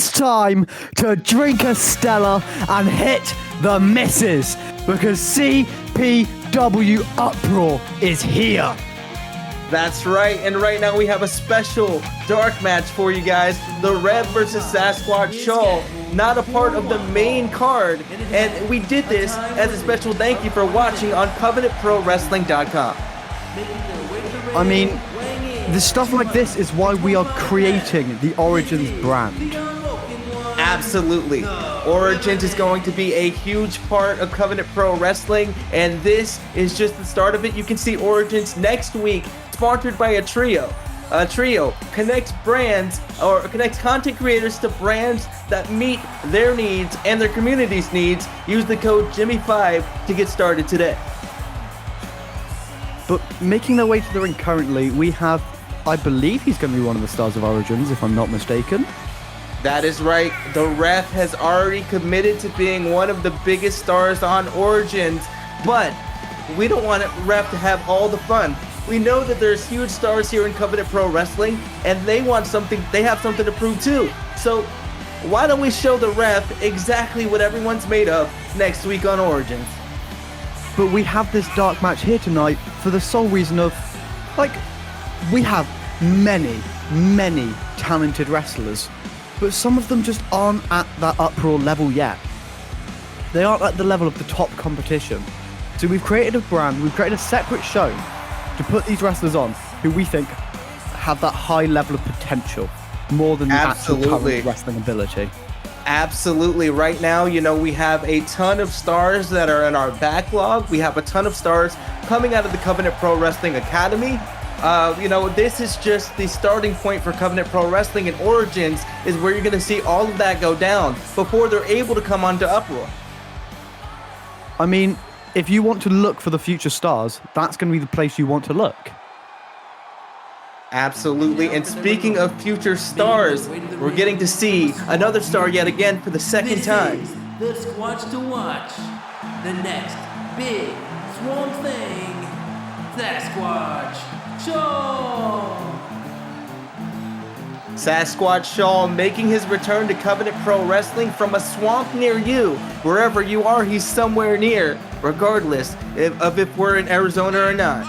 it's time to drink a Stella and hit the missus, because CPW Uproar is here. That's right, and right now we have a special dark match for you guys. The Rev versus Sasquatch Shaw, not a part of the main card, and we did this as a special thank you for watching on CovenantProWrestling.com. I mean, the stuff like this is why we are creating the Origins brand. Absolutely. Origins is going to be a huge part of Covenant Pro Wrestling, and this is just the start of it. You can see Origins next week, sponsored by a trio. A trio connects brands, or connects content creators to brands that meet their needs and their community's needs. Use the code Jimmy5 to get started today. But making their way to the ring currently, we have, I believe he's going to be one of the stars of Origins, if I'm not mistaken. That is right. The Ref has already committed to being one of the biggest stars on Origins, but we don't want Ref to have all the fun. We know that there's huge stars here in Covenant Pro Wrestling, and they have something to prove too. So why don't we show the Ref exactly what everyone's made of next week on Origins? But we have this dark match here tonight for the sole reason of, we have many talented wrestlers, but some of them just aren't at that Uproar level yet. They aren't at the level of the top competition. So we've created a brand, we've created a separate show to put these wrestlers on who we think have that high level of potential, more than the actual current wrestling ability. Absolutely. Right now, we have a ton of stars that are in our backlog. We have a ton of stars coming out of the Covenant Pro Wrestling Academy. This is just the starting point for Covenant Pro Wrestling, and Origins is where you're going to see all of that go down before they're able to come onto Uproar. I mean, if you want to look for the future stars, that's going to be the place you want to look. Absolutely. And speaking of future stars, we're getting to see another star yet again for the second time. This is the Squatch to watch. The next big swamp thing. Sasquatch Shaw. Sasquatch Shaw making his return to Covenant Pro Wrestling from a swamp near you. Wherever you are, he's somewhere near, regardless of if we're in Arizona or not.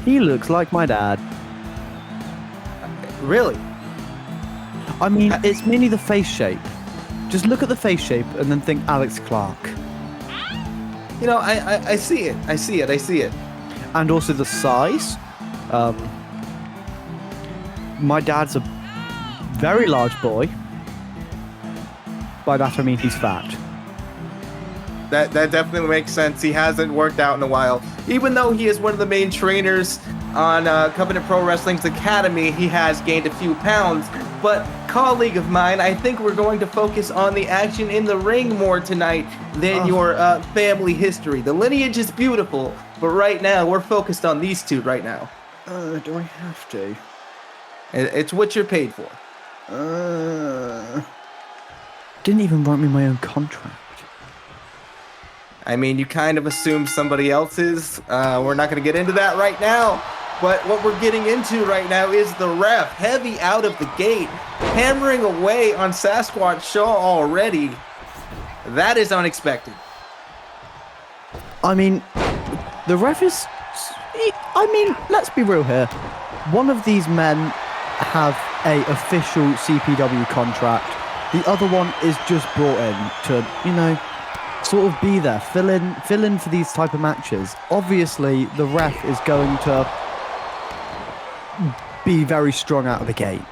He looks like my dad. Really? I mean, it's mainly the face shape. Just look at the face shape and then think Alex Clark. I see it. I see it. And also the size. My dad's a very large boy. By that I mean he's fat. That definitely makes sense. He hasn't worked out in a while. Even though he is one of the main trainers on Covenant Pro Wrestling's Academy, he has gained a few pounds. But colleague of mine, I think we're going to focus on the action in the ring more tonight than your family history. The lineage is beautiful, but right now we're focused on these two right now. Do I have to? It's what you're paid for. Didn't even write me my own contract. I mean, you kind of assume somebody else's. We're not going to get into that right now. But what we're getting into right now is the Ref, heavy out of the gate, hammering away on Sasquatch Shaw already. That is unexpected. I mean, the Ref is... let's be real here. One of these men have a official CPW contract. The other one is just brought in to, sort of be there, fill in for these type of matches. Obviously, the Ref is going to be very strong out of the gate.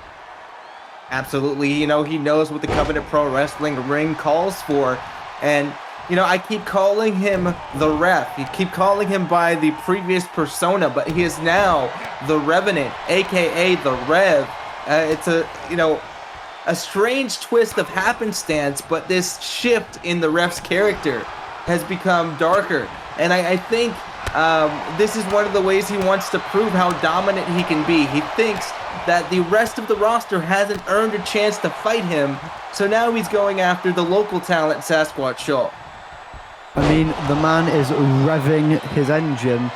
Absolutely. He knows what the Covenant Pro Wrestling ring calls for. And, I keep calling him the Ref. You keep calling him by the previous persona, but he is now the Revenant, a.k.a. the Rev. It's a strange twist of happenstance, but this shift in the Ref's character has become darker. And I think this is one of the ways he wants to prove how dominant he can be. He thinks that the rest of the roster hasn't earned a chance to fight him, so now he's going after the local talent, Sasquatch Shaw. I mean, the man is revving his engine,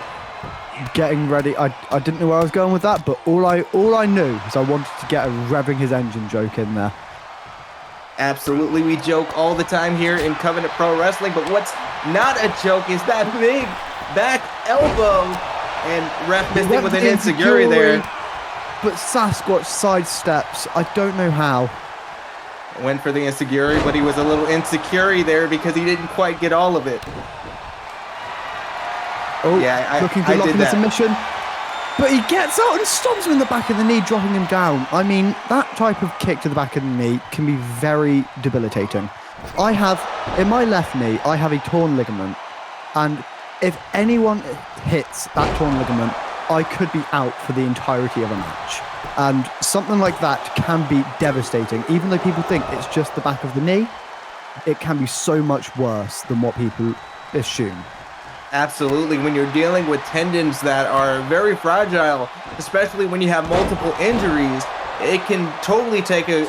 getting ready. I didn't know where I was going with that, but all I knew is I wanted to get a revving his engine joke in there. Absolutely, we joke all the time here in Covenant Pro Wrestling, but what's not a joke is that big back elbow, and ref missing with an enziguri there. But Sasquatch sidesteps. I don't know how. Went for the enziguri, but he was a little insecure there because he didn't quite get all of it. Oh, yeah, looking to lock in the submission. But he gets out and stomps him in the back of the knee, dropping him down. I mean, that type of kick to the back of the knee can be very debilitating. I have, in my left knee, I have a torn ligament. And if anyone hits that torn ligament, I could be out for the entirety of a match. And something like that can be devastating. Even though people think it's just the back of the knee, it can be so much worse than what people assume. Absolutely, when you're dealing with tendons that are very fragile, especially when you have multiple injuries, it can totally take a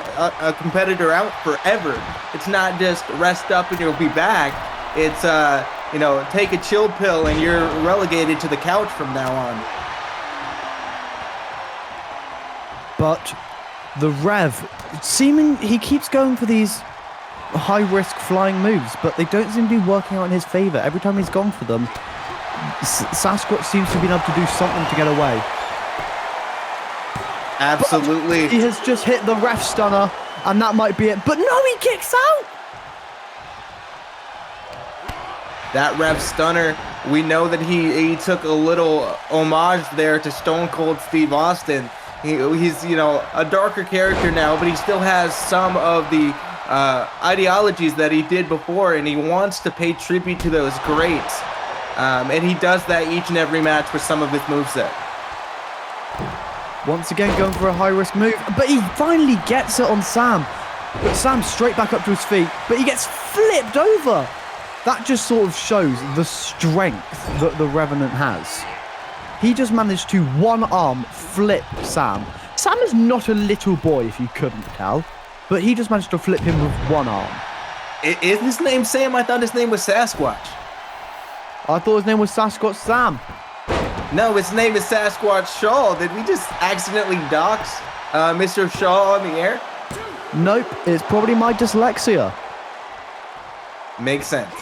competitor out forever. It's not just rest up and you'll be back. It's, take a chill pill and you're relegated to the couch from now on. But the Rev, he keeps going for these high-risk flying moves, but they don't seem to be working out in his favor. Every time he's gone for them, Sasquatch seems to have been able to do something to get away. Absolutely. But he has just hit the ref stunner, and that might be it. But no, he kicks out! That ref stunner, we know that he took a little homage there to Stone Cold Steve Austin. He's, a darker character now, but he still has some of the ideologies that he did before, and he wants to pay tribute to those greats. And he does that each and every match with some of his moveset. Once again going for a high-risk move, but he finally gets it on Sam. But Sam's straight back up to his feet, but he gets flipped over. That just sort of shows the strength that the Revenant has. He just managed to one-arm flip Sam. Sam is not a little boy, if you couldn't tell, but he just managed to flip him with one arm. Is his name Sam? I thought his name was Sasquatch. I thought his name was Sasquatch Sam. No, his name is Sasquatch Shaw. Did we just accidentally dox Mr. Shaw on the air? Nope, it's probably my dyslexia. Makes sense.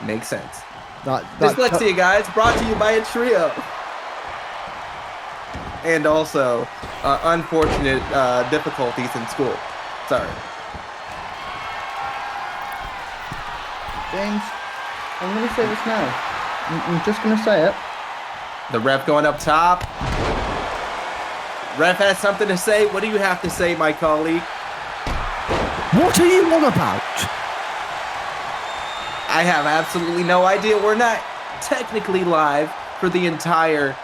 Dyslexia, guys, brought to you by a trio. And also, unfortunate difficulties in school. Sorry. James, I'm going to say this now. I'm just going to say it. The ref going up top. Ref has something to say. What do you have to say, my colleague? What are you on about? I have absolutely no idea. We're not technically live for the entire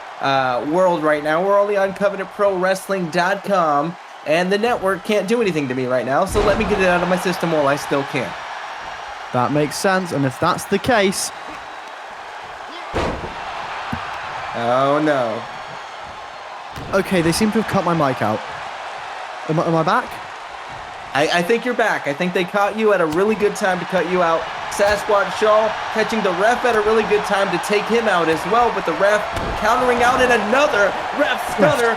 world right now. We're only on CovenantProWrestling.com, and the network can't do anything to me right now, so let me get it out of my system while I still can. That makes sense, and if that's the case... Oh, no. Okay, they seem to have cut my mic out. Am I back? I think you're back. I think they caught you at a really good time to cut you out. Sasquatch Shaw catching the ref at a really good time to take him out as well, but the ref countering out in another ref stunner.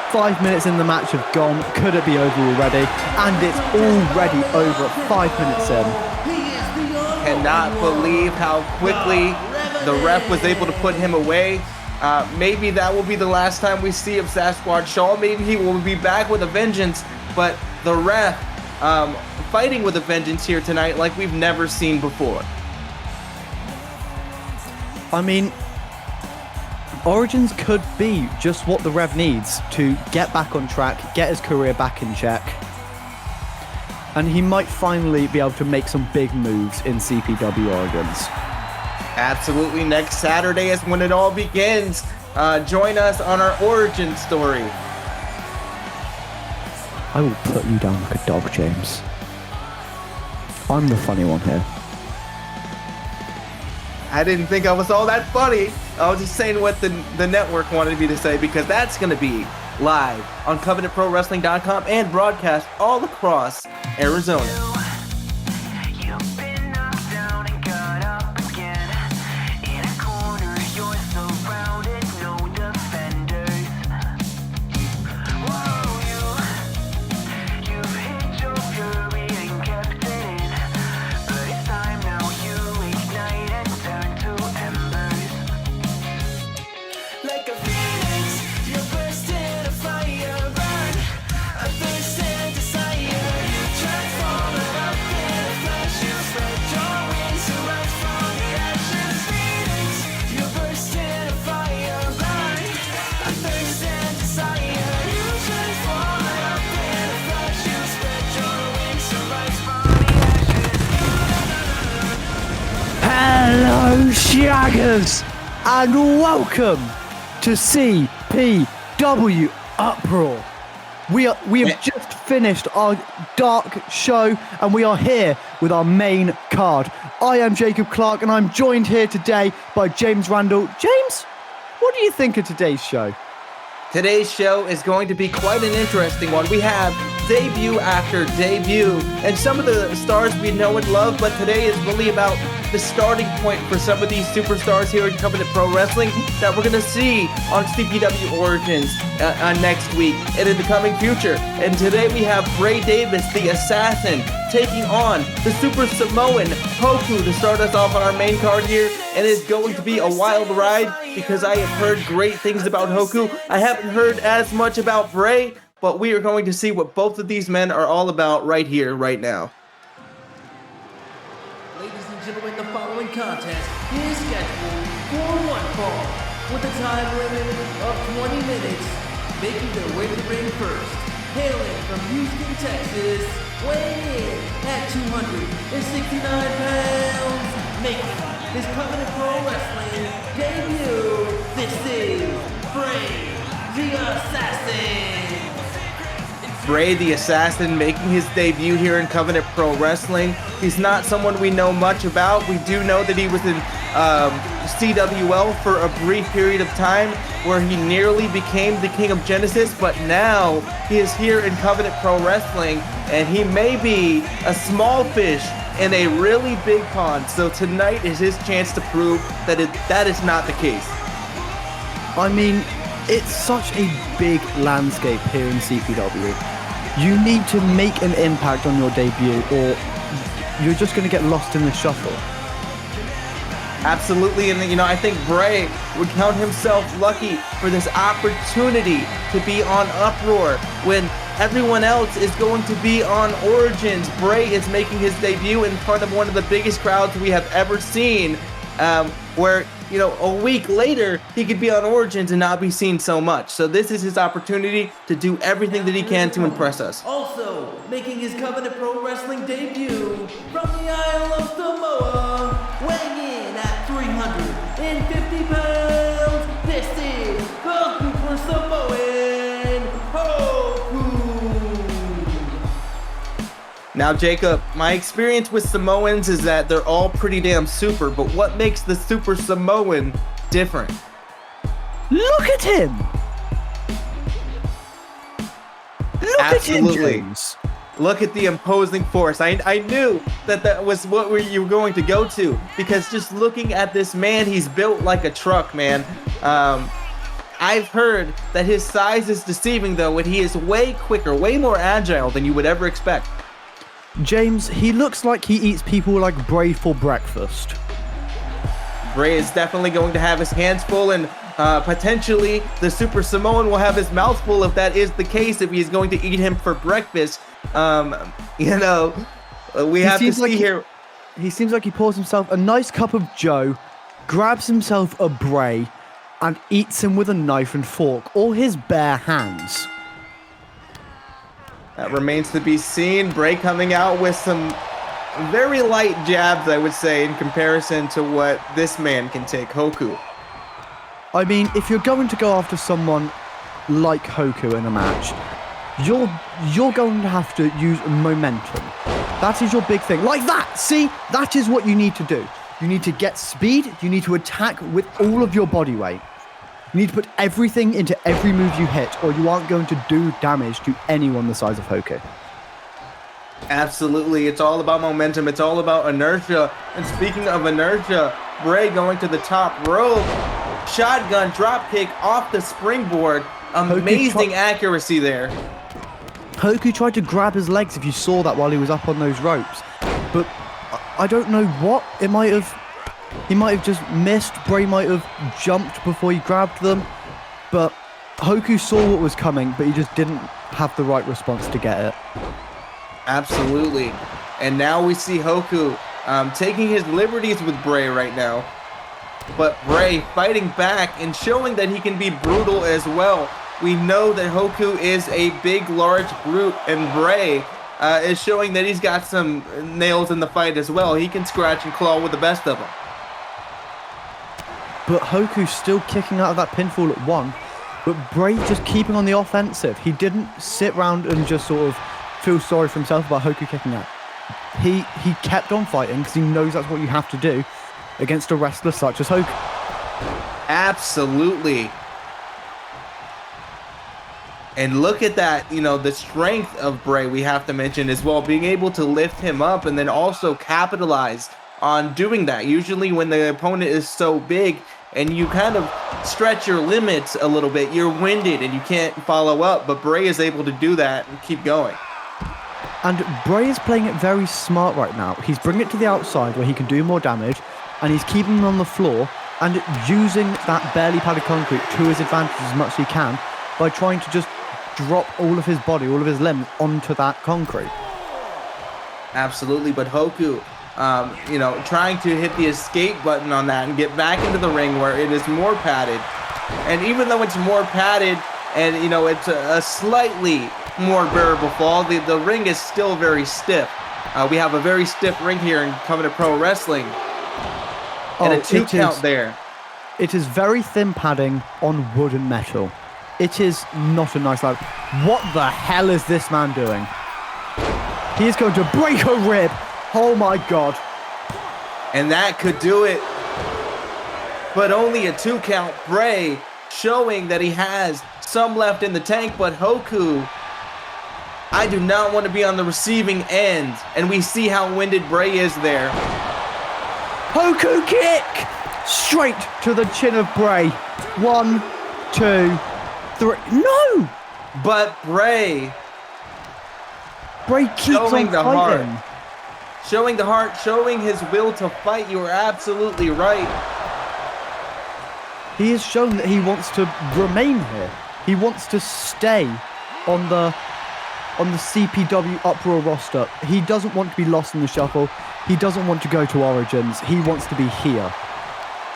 5 minutes in the match have gone. Could it be over already? And it's already over 5 minutes in. Cannot believe how quickly the ref was able to put him away. Maybe that will be the last time we see of Sasquatch Shaw. Maybe he will be back with a vengeance, but the ref fighting with a vengeance here tonight like we've never seen before. I mean, Origins could be just what the Rev needs to get back on track, get his career back in check. And he might finally be able to make some big moves in CPW Origins. Absolutely. Next Saturday is when it all begins. Join us on our origin story. I will put you down like a dog, James. I'm the funny one here. I didn't think I was all that funny. I was just saying what the network wanted me to say, because that's going to be live on CovenantProWrestling.com and broadcast all across Arizona. You've hit your Shaggers, and welcome to CPW Uproar. We have just finished our dark show, and we are here with our main card. I am Jacob Clark, and I'm joined here today by James Randall. James, what do you think of today's show? Today's show is going to be quite an interesting one. We have debut after debut, and some of the stars we know and love, but today is really about the starting point for some of these superstars here in Covenant Pro Wrestling that we're going to see on CPW Origins next week and in the coming future. And today we have Bray Davis, the Assassin, taking on the Super Samoan Hoku to start us off on our main card here. And it's going to be a wild ride because I have heard great things about Hoku. I haven't heard as much about Bray, but we are going to see what both of these men are all about right here, right now. Ladies and gentlemen, the following contest is scheduled for one fall with a time limit of 20 minutes. Making their way to the ring first, hailing from Houston, Texas, weighing in at 269 pounds, making his Covenant Pro Wrestling debut. This is Bray the Assassin. Bray the Assassin making his debut here in Covenant Pro Wrestling. He's not someone we know much about. We do know that he was in CWL for a brief period of time where he nearly became the King of Genesis, but now he is here in Covenant Pro Wrestling, and he may be a small fish in a really big pond. So tonight is his chance to prove that that is not the case. I mean, it's such a big landscape here in CPW. You need to make an impact on your debut, or you're just going to get lost in the shuffle. Absolutely, and I think Bray would count himself lucky for this opportunity to be on Uproar when everyone else is going to be on Origins. Bray is making his debut in front of one of the biggest crowds we have ever seen, where a week later he could be on Origins and not be seen so much. So this is his opportunity to do everything that he can to impress us. Also making his Covenant Pro Wrestling debut from the Isle of Samoa, weighing in at 350 pounds, this is the Super Samoan Hoku. Now, Jacob, my experience with Samoans is that they're all pretty damn super, but what makes the Super Samoan different? Look at him! Look Absolutely. at him, James. Look at the imposing force. I knew that was what you were going to go to, because just looking at this man, he's built like a truck, man. I've heard that his size is deceiving, though, and he is way quicker, way more agile than you would ever expect. James, he looks like he eats people like Bray for breakfast. Bray is definitely going to have his hands full, and potentially the Super Samoan will have his mouth full if that is the case, if he's going to eat him for breakfast. We have to see here. He seems like he pours himself a nice cup of Joe, grabs himself a Bray, and eats him with a knife and fork, or his bare hands. That remains to be seen. Bray coming out with some very light jabs, I would say, in comparison to what this man can take, Hoku. I mean, if you're going to go after someone like Hoku in a match, you're going to have to use momentum. That is your big thing. Like that! See? That is what you need to do. You need to get speed. You need to attack with all of your body weight. You need to put everything into every move you hit, or you aren't going to do damage to anyone the size of Hoku. Absolutely. It's all about momentum. It's all about inertia. And speaking of inertia, Bray going to the top rope. Shotgun drop kick off the springboard. Amazing accuracy there. Hoku tried to grab his legs, if you saw that, while he was up on those ropes. But I don't know what. He might have just missed. Bray might have jumped before he grabbed them. But Hoku saw what was coming, but he just didn't have the right response to get it. Absolutely. And now we see Hoku taking his liberties with Bray right now. But Bray fighting back and showing that he can be brutal as well. We know that Hoku is a big, large brute, and Bray is showing that he's got some nails in the fight as well. He can scratch and claw with the best of them. but Hoku's still kicking out of that pinfall at 1. But Bray just keeping on the offensive. He didn't sit around and just sort of feel sorry for himself about Hoku kicking out. He kept on fighting because he knows that's what you have to do against a wrestler such as Hoku. Absolutely. And look at that, the strength of Bray, we have to mention as well, being able to lift him up and then also capitalize on doing that. Usually when the opponent is so big and you kind of stretch your limits a little bit, you're winded and you can't follow up, but Bray is able to do that and keep going. And Bray is playing it very smart right now. He's bringing it to the outside where he can do more damage, and he's keeping him on the floor and using that barely padded concrete to his advantage as much as he can by trying to just drop all of his body, all of his limbs onto that concrete. Absolutely, but Hoku, trying to hit the escape button on that and get back into the ring where it is more padded. And even though it's more padded and, it's a slightly more bearable fall, the ring is still very stiff. We have a very stiff ring here in Covenant Pro Wrestling. And a 2 count there. It is very thin padding on wood and metal. It is not a nice line. What the hell is this man doing? He is going to break a rib. Oh my God. And that could do it. But only a 2 count. Bray showing that he has some left in the tank, but Hoku, I do not want to be on the receiving end. And we see how winded Bray is there. Hoku kick! Straight to the chin of Bray. 1, 2, 3. No! But Bray keeps showing on the fighting. heart. Showing the heart, showing his will to fight. You are absolutely right. He has shown that he wants to remain here. He wants to stay on the CPW Uproar roster. He doesn't want to be lost in the shuffle. He doesn't want to go to Origins. He wants to be here.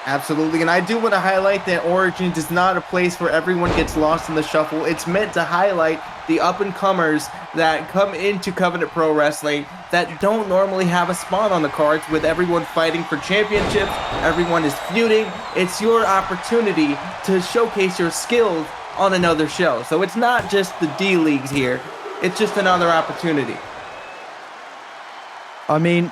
Absolutely, and I do want to highlight that Origins is not a place where everyone gets lost in the shuffle. It's meant to highlight the up-and-comers that come into Covenant Pro Wrestling that don't normally have a spot on the cards, with everyone fighting for championships, everyone is feuding. It's your opportunity to showcase your skills on another show. So it's not just the D-Leagues here, it's just another opportunity. I mean,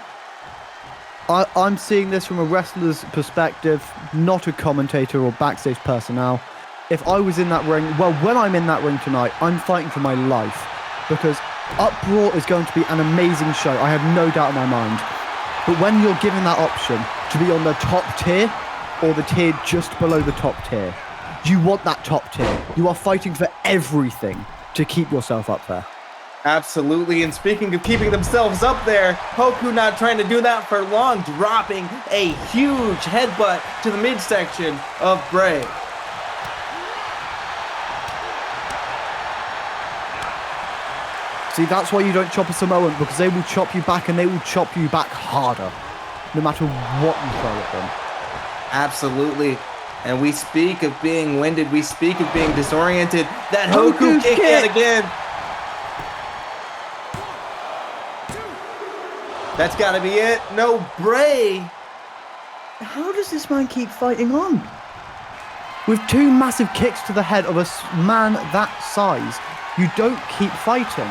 I'm seeing this from a wrestler's perspective, not a commentator or backstage personnel. If I was in that ring, when I'm in that ring tonight, I'm fighting for my life, because Uproar is going to be an amazing show. I have no doubt in my mind. But when you're given that option to be on the top tier or the tier just below the top tier, you want that top tier. You are fighting for everything to keep yourself up there. Absolutely, and speaking of keeping themselves up there, Hoku not trying to do that for long, dropping a huge headbutt to the midsection of Bray. See, that's why you don't chop a Samoan, because they will chop you back, and they will chop you back harder, no matter what you throw at them. Absolutely. And we speak of being winded, we speak of being disoriented. That Hoku kick yet again. That's got to be it. No, Bray. How does this man keep fighting on? With 2 massive kicks to the head of a man that size, you don't keep fighting.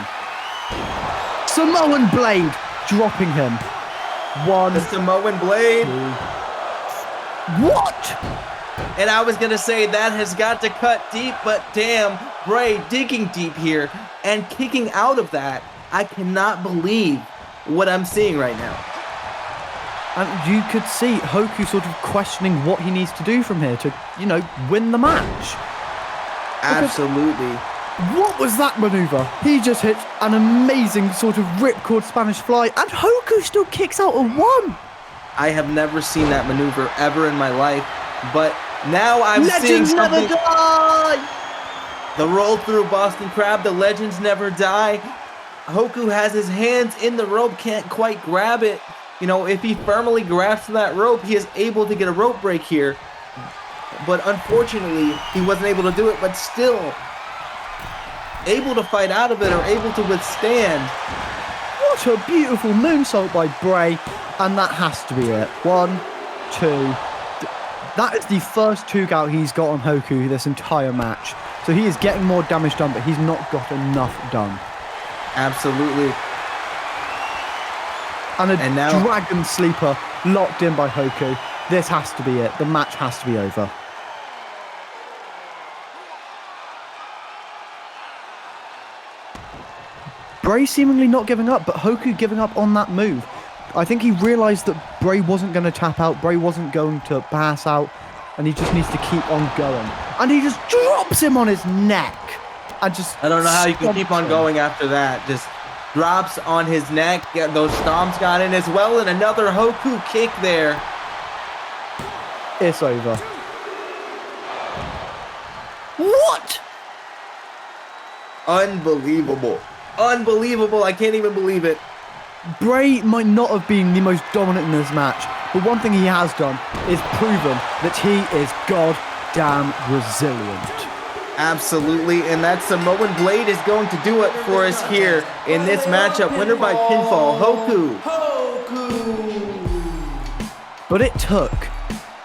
Samoan Blade, dropping him. 1. The Samoan Blade. 2. What? And I was going to say that has got to cut deep, but damn, Bray digging deep here and kicking out of that. I cannot believe what I'm seeing right now. And you could see Hoku sort of questioning what he needs to do from here to, win the match. Absolutely. What was that maneuver? He just hit an amazing sort of ripcord Spanish fly, and Hoku still kicks out a 1. I have never seen that maneuver ever in my life, but now I'm seeing Legends something. never die! The roll through Boston Crab, the legends never die. Hoku has his hands in the rope, can't quite grab it. If he firmly grasps that rope, he is able to get a rope break here. But unfortunately, he wasn't able to do it, but still able to fight out of it, or able to withstand. What a beautiful moonsault by Bray, and that has to be it. 1, 2. That is the first 2 count he's got on Hoku this entire match. So he is getting more damage done, but he's not got enough done. Absolutely. And now Dragon Sleeper locked in by Hoku. This has to be it. The match has to be over. Bray seemingly not giving up, but Hoku giving up on that move. I think he realised that Bray wasn't going to tap out, Bray wasn't going to pass out, and he just needs to keep on going. And he just drops him on his neck. And just I don't know how you can keep on going after that. Just drops on his neck. Yeah, those stomps got in as well, and another Hoku kick there. It's over. What? Unbelievable. Unbelievable. I can't even believe it. Bray might not have been the most dominant in this match, but one thing he has done is proven that he is goddamn resilient. Absolutely, and that Samoan Blade is going to do it for us here in this matchup. Winner by pinfall, Hoku. But it took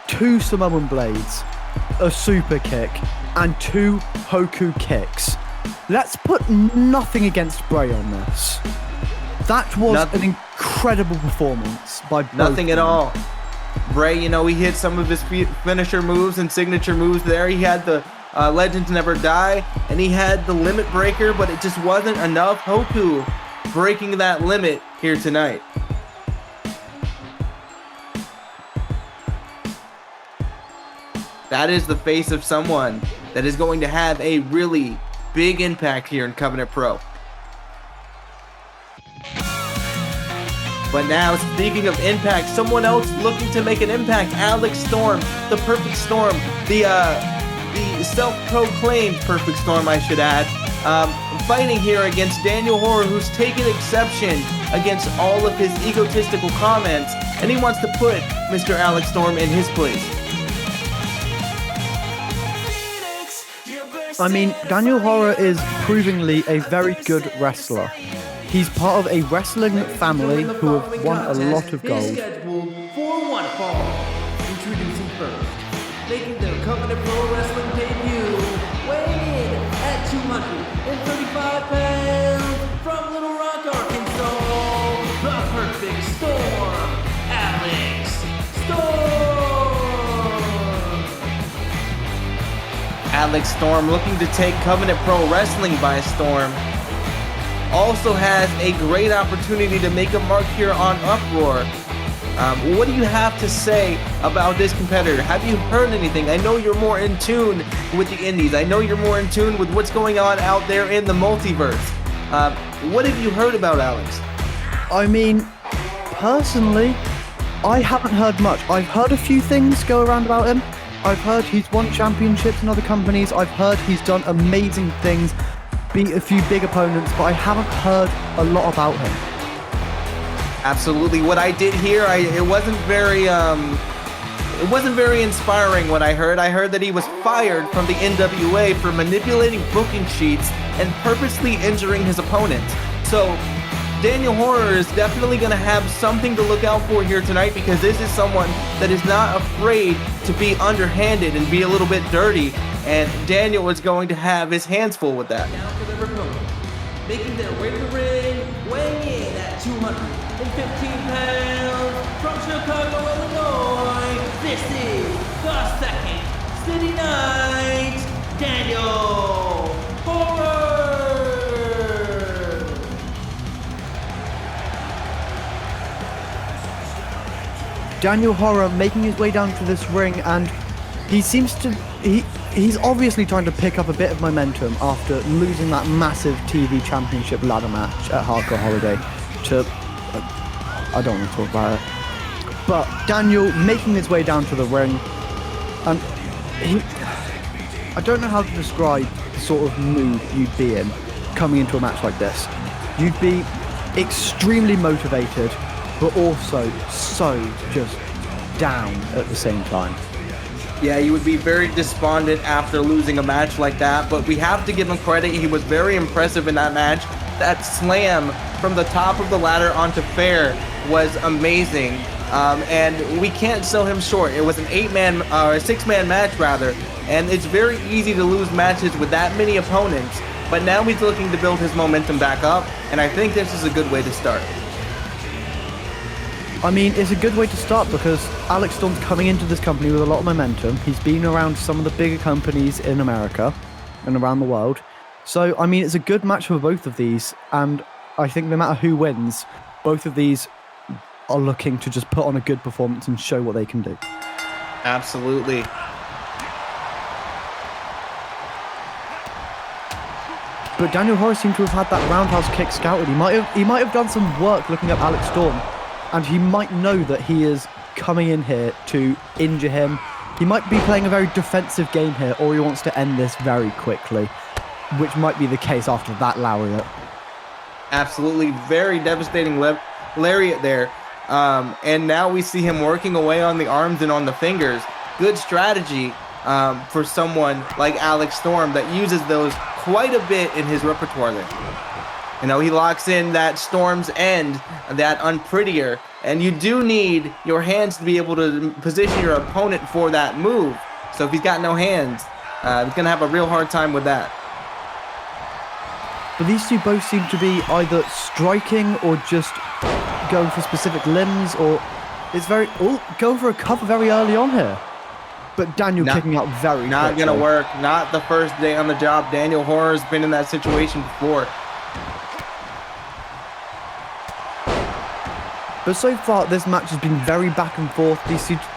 2 Samoan Blades, a super kick, and 2 Hoku kicks. Let's put nothing against Bray on this. That was an incredible performance by both. Nothing at all. Bray, you know, he hit some of his finisher moves and signature moves there. He had the Legends Never Die, and he had the Limit Breaker, but it just wasn't enough. Hoku breaking that limit here tonight. That is the face of someone that is going to have a really big impact here in Covenant Pro. But now, speaking of impact, someone else looking to make an impact, Alex Storm, the Perfect Storm, the self-proclaimed Perfect Storm, I should add, fighting here against Daniel Horror, who's taken exception against all of his egotistical comments, and he wants to put Mr. Alex Storm in his place. I mean, Daniel Horror is provingly a very good wrestler. He's part of a wrestling family who have won a lot of gold. Introducing first, making their Covenant Pro Wrestling debut, weighing in at 235 pounds, from Little Rock, Arkansas, the Perfect Storm, Alex Storm. Alex Storm looking to take Covenant Pro Wrestling by storm. Also has a great opportunity to make a mark here on Uproar. What do you have to say about this competitor? Have you heard anything? I know you're more in tune with the indies. I know you're more in tune with what's going on out there in the multiverse. What have you heard about Alex? I mean, personally, I haven't heard much. I've heard a few things go around about him. I've heard he's won championships in other companies. I've heard he's done amazing things, beat a few big opponents, but I haven't heard a lot about him. Absolutely. What I did hear, it wasn't very inspiring what I heard. I heard that he was fired from the NWA for manipulating booking sheets and purposely injuring his opponent. So Daniel Horror is definitely going to have something to look out for here tonight, because this is someone that is not afraid to be underhanded and be a little bit dirty, and Daniel is going to have his hands full with that. Now for their opponent, making their way to the ring, weighing in at 215 pounds, from Chicago, Illinois, this is the Second City Knight, Daniel Horror! Daniel Horror making his way down to this ring, and he seems to... He's obviously trying to pick up a bit of momentum after losing that massive TV championship ladder match at Hardcore Holiday to... I don't want to talk about it. But Daniel making his way down to the ring, and I don't know how to describe the sort of mood you'd be in coming into a match like this. You'd be extremely motivated, but also so just down at the same time. Yeah, you would be very despondent after losing a match like that, but we have to give him credit. He was very impressive in that match. That slam from the top of the ladder onto Fair was amazing. and we can't sell him short. It was an 6-man match rather, and it's very easy to lose matches with that many opponents. But now he's looking to build his momentum back up, and I think this is a good way to start. I mean, it's a good way to start because Alex Storm's coming into this company with a lot of momentum. He's been around some of the bigger companies in America and around the world. So, I mean, it's a good match for both of these. And I think no matter who wins, both of these are looking to just put on a good performance and show what they can do. Absolutely. But Daniel Horace seemed to have had that roundhouse kick scouted. He might have done some work looking at Alex Storm. And he might know that he is coming in here to injure him. He might be playing a very defensive game here, or he wants to end this very quickly, which might be the case after that lariat. Absolutely. Very devastating lariat there. And now we see him working away on the arms and on the fingers. Good strategy for someone like Alex Storm that uses those quite a bit in his repertoire there. You know, he locks in that Storm's end, that unprettier, and you do need your hands to be able to position your opponent for that move. So if he's got no hands, he's going to have a real hard time with that. But these two both seem to be either striking or just going for specific limbs, or it's going for a cover very early on here. But Daniel kicking out very Not quickly. going to work. Not the first day on the job. Daniel Horror's been in that situation before. But so far, this match has been very back and forth.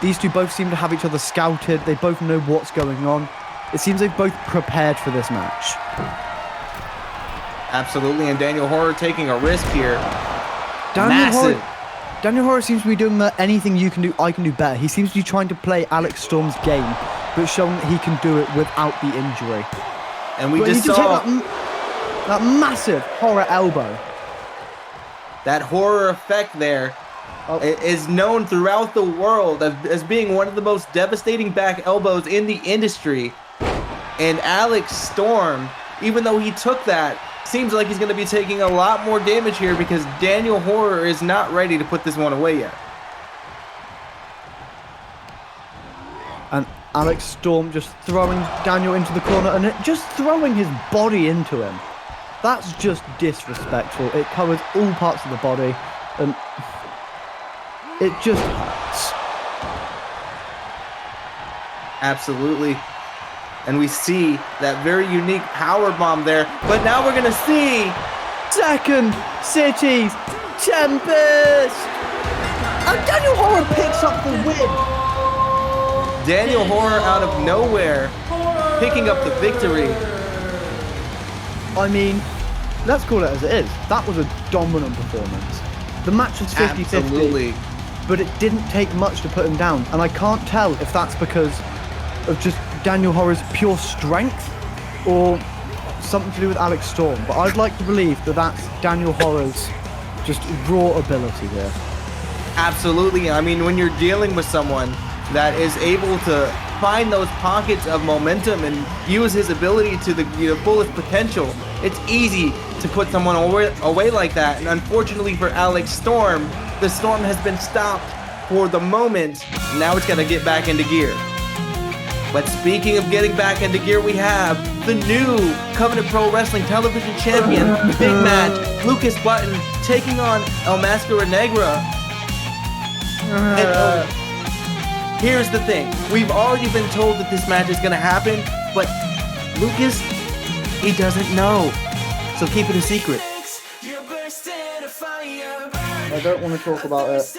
These two both seem to have each other scouted. They both know what's going on. It seems they've both prepared for this match. Absolutely, and Daniel Horror taking a risk here. Daniel Horror seems to be doing the anything you can do, I can do better. He seems to be trying to play Alex Storm's game, but showing that he can do it without the injury. And we But just he did saw take that massive Horror elbow. that horror effect there. Is known throughout the world as being one of the most devastating back elbows in the industry. And Alex Storm, even though he took that, seems like he's going to be taking a lot more damage here because Daniel Horror is not ready to put this one away yet. And Alex Storm just throwing Daniel into the corner and just throwing his body into him. That's just disrespectful. It covers all parts of the body and it just hurts. Absolutely. And we see that very unique power bomb there. But now we're going to see Second City's Tempest! And Daniel Horror picks up the win! Daniel Horror out of nowhere picking up the victory. I mean, let's call it as it is. That was a dominant performance. The match was 50-50. Absolutely. But it didn't take much to put him down. And I can't tell if that's because of just Daniel Horror's pure strength or something to do with Alex Storm. But I'd like to believe that that's Daniel Horror's just raw ability there. Absolutely. I mean, when you're dealing with someone that is able to find those pockets of momentum and use his ability to the fullest potential, it's easy to put someone away like that. And unfortunately for Alex Storm, the Storm has been stopped for the moment. Now it's got to get back into gear. But speaking of getting back into gear, we have the new Covenant Pro Wrestling Television Champion, big match, Lucas Button taking on El Mascara Negra. And here's the thing. We've already been told that this match is going to happen, but Lucas, he doesn't know. So keep it a secret. I don't want to talk about it.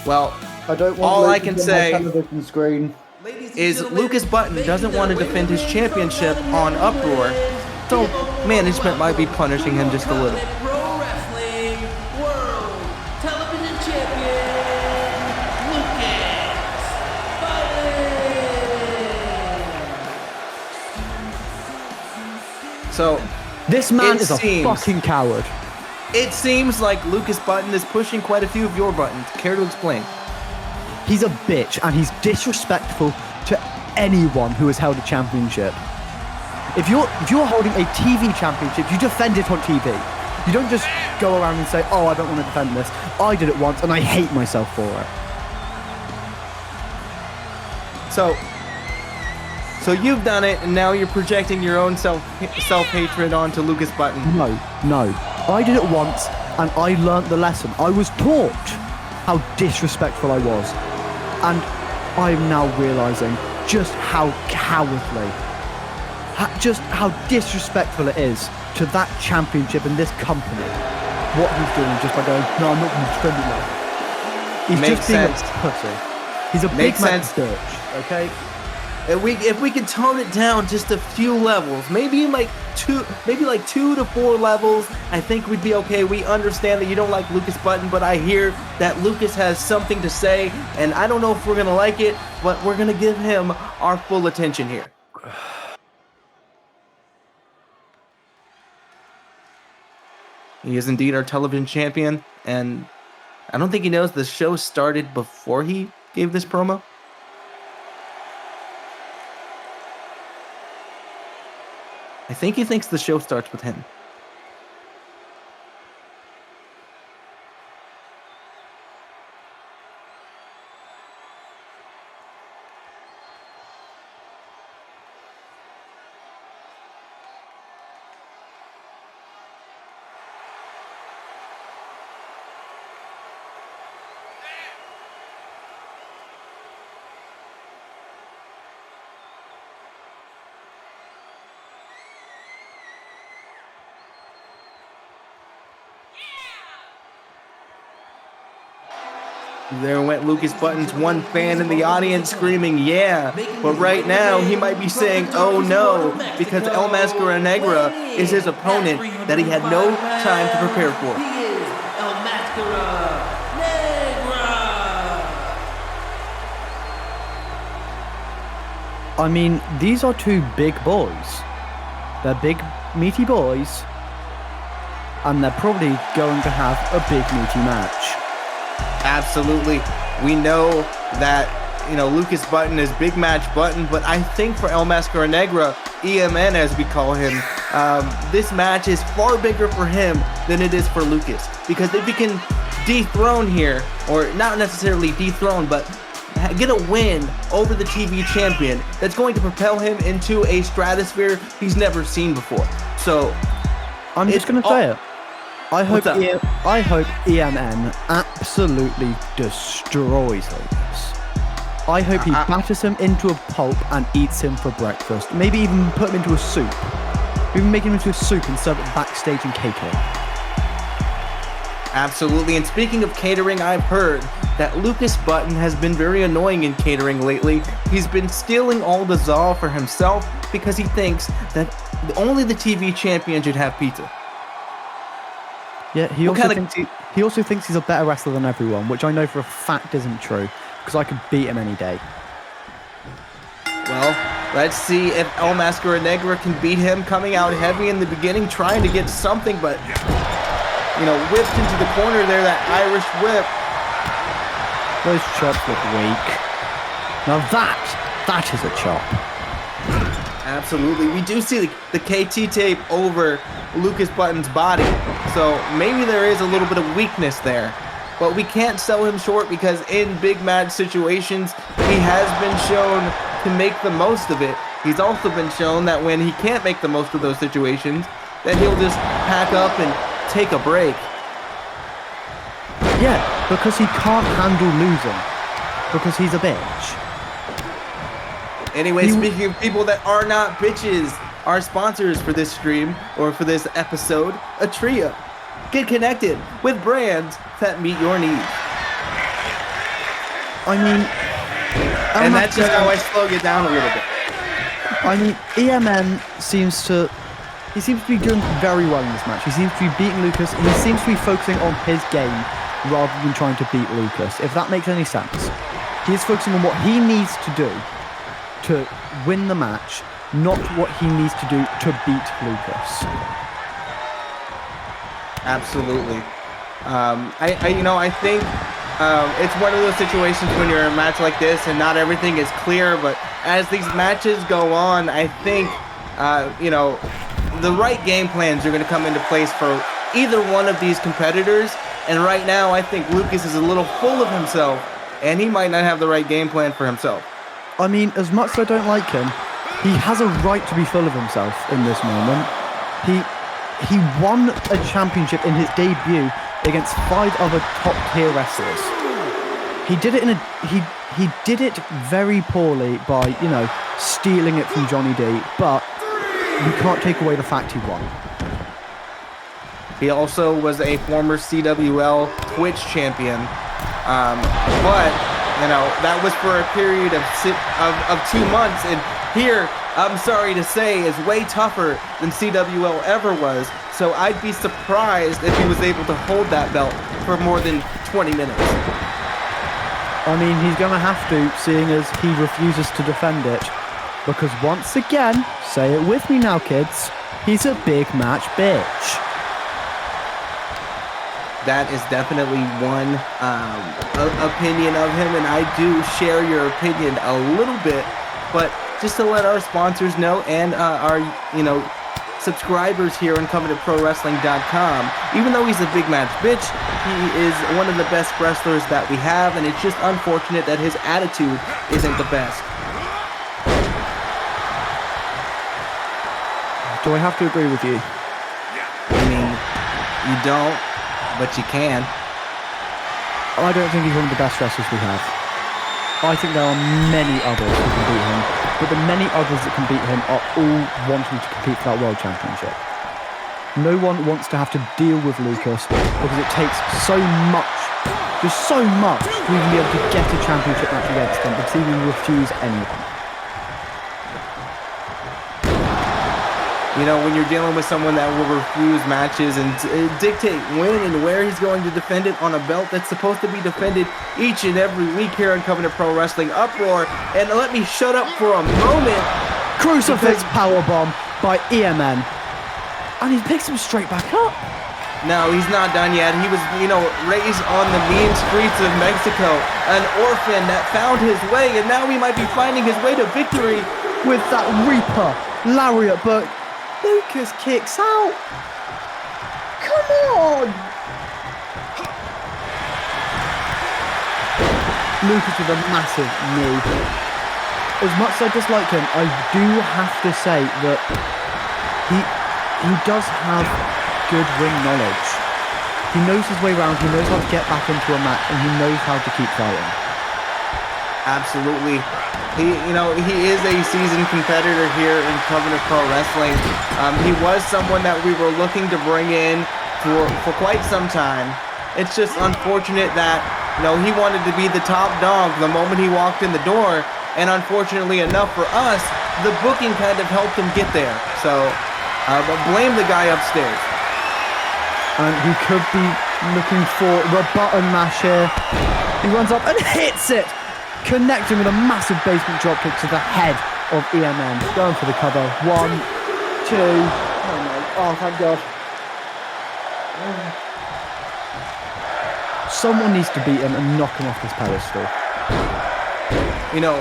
Well, I don't want all I Lucas can on my say television screen. is Lucas Button doesn't want to defend his championship on Uproar, so management might be punishing him just a little. Pro Wrestling World Television Champion Lucas Button. So This man It is a seems- fucking coward. it seems like Lucas Button is pushing quite a few of your buttons. Care to explain? He's a bitch and he's disrespectful to anyone who has held a championship. If you're holding a TV championship, you defend it on TV. You don't just go around and say, oh, I don't want to defend this. I did it once and I hate myself for it. So you've done it, and now you're projecting your own self-hatred onto Lucas Button. No. I did it once, and I learnt the lesson. I was taught how disrespectful I was, and I'm now realising just how cowardly, just how disrespectful it is to that championship and this company. What he's doing just by going, no, I'm not going to defend it now. He's Makes just being sense. a pussy. He's a Makes big man sense. bitch, okay? If we can tone it down just a few levels, maybe like 2 to 4 levels, I think we'd be okay. We understand that you don't like Lucas Button, but I hear that Lucas has something to say, and I don't know if we're gonna like it, but we're gonna give him our full attention here. He is indeed our television champion, and I don't think he knows the show started before he gave this promo. I think he thinks the show starts with him. There went Lucas Button's one fan in the audience screaming, yeah. But right now, he might be saying, oh no, because El Mascara Negra is his opponent that he had no time to prepare for. He is El Mascara Negra. I mean, these are two big boys. They're big, meaty boys. And they're probably going to have a big, meaty match. Absolutely. We know that, Lucas Button is Big Match Button, but I think for El Mascara Negra, EMN as we call him, this match is far bigger for him than it is for Lucas. Because if he can dethrone here, or not necessarily dethrone, but get a win over the TV champion, that's going to propel him into a stratosphere he's never seen before. So, I'm just going to say it. I hope What's up? I hope EMN absolutely destroys Lucas. I hope he batters him into a pulp and eats him for breakfast. Maybe even put him into a soup. Maybe make him into a soup and serve it backstage in catering. Absolutely. And speaking of catering, I've heard that Lucas Button has been very annoying in catering lately. He's been stealing all the Zal for himself because he thinks that only the TV champion should have pizza. Yeah, he also thinks he's a better wrestler than everyone, which I know for a fact isn't true, because I could beat him any day. Well, let's see if El Mascara Negra can beat him, coming out heavy in the beginning, trying to get something, but, whipped into the corner there, that Irish whip. Those chops look weak. Now that is a chop. Absolutely. We do see the KT tape over Lucas Button's body, so maybe there is a little bit of weakness there. But we can't sell him short because in big match situations, he has been shown to make the most of it. He's also been shown that when he can't make the most of those situations, that he'll just pack up and take a break. Yeah, because he can't handle losing. Because he's a bitch. Anyway, speaking of people that are not bitches, our sponsors for this stream, or for this episode, Atria. Get connected with brands that meet your needs. I mean... And that's just how I slow you down a little bit. I mean, EMN seems to be doing very well in this match. He seems to be beating Lucas, and he seems to be focusing on his game rather than trying to beat Lucas, if that makes any sense. He is focusing on what he needs to do to win the match, not what he needs to do to beat Lucas. Absolutely. I think it's one of those situations when you're in a match like this and not everything is clear, but as these matches go on, I think, the right game plans are going to come into place for either one of these competitors. And right now, I think Lucas is a little full of himself, and he might not have the right game plan for himself. I mean, as much as I don't like him, he has a right to be full of himself in this moment. He won a championship in his debut against 5 other top-tier wrestlers. He did it he did it very poorly by, you know, stealing it from Johnny D, but we can't take away the fact he won. He also was a former CWL Twitch champion, but you know, that was for a period of 2 months, and here, I'm sorry to say, is way tougher than CWL ever was. So I'd be surprised if he was able to hold that belt for more than 20 minutes. I mean, he's going to have to, seeing as he refuses to defend it. Because once again, say it with me now, kids, he's a big match bitch. That is definitely one opinion of him, and I do share your opinion a little bit. But just to let our sponsors know and our, you know, subscribers here on CovenantProWrestling.com, even though he's a big match bitch, he is one of the best wrestlers that we have, and it's just unfortunate that his attitude isn't the best. Do I have to agree with you? I mean, you don't, but you can. I don't think he's one of the best wrestlers we have. I think there are many others who can beat him, but the many others that can beat him are all wanting to compete for that World Championship. No one wants to have to deal with Lucas because it takes so much, just so much, to even be able to get a championship match against him because he will refuse anyone. You know, when you're dealing with someone that will refuse matches and dictate when and where he's going to defend it on a belt that's supposed to be defended each and every week here on Covenant Pro Wrestling Uproar. And let me shut up for a moment. Crucifix powerbomb by EMN. And he picks him straight back up. No, he's not done yet. He was, you know, raised on the mean streets of Mexico, an orphan that found his way, and now he might be finding his way to victory with that Reaper lariat, but Lucas kicks out. Come on! Lucas with a massive knee. As much as I dislike him, I do have to say that he does have good ring knowledge. He knows his way around, he knows how to get back into a match, and he knows how to keep fighting. Absolutely. He is a seasoned competitor here in Covenant Pro Wrestling. He was someone that we were looking to bring in for quite some time. It's just unfortunate that, you know, he wanted to be the top dog the moment he walked in the door, and unfortunately enough for us, the booking kind of helped him get there. So, but blame the guy upstairs. And he could be looking for the button mash here. He runs up and hits it, connecting with a massive basement dropkick to the head of EMN. Going for the cover. 1, 2. Oh no. Oh, thank God. Someone needs to beat him and knock him off this pedestal. You know,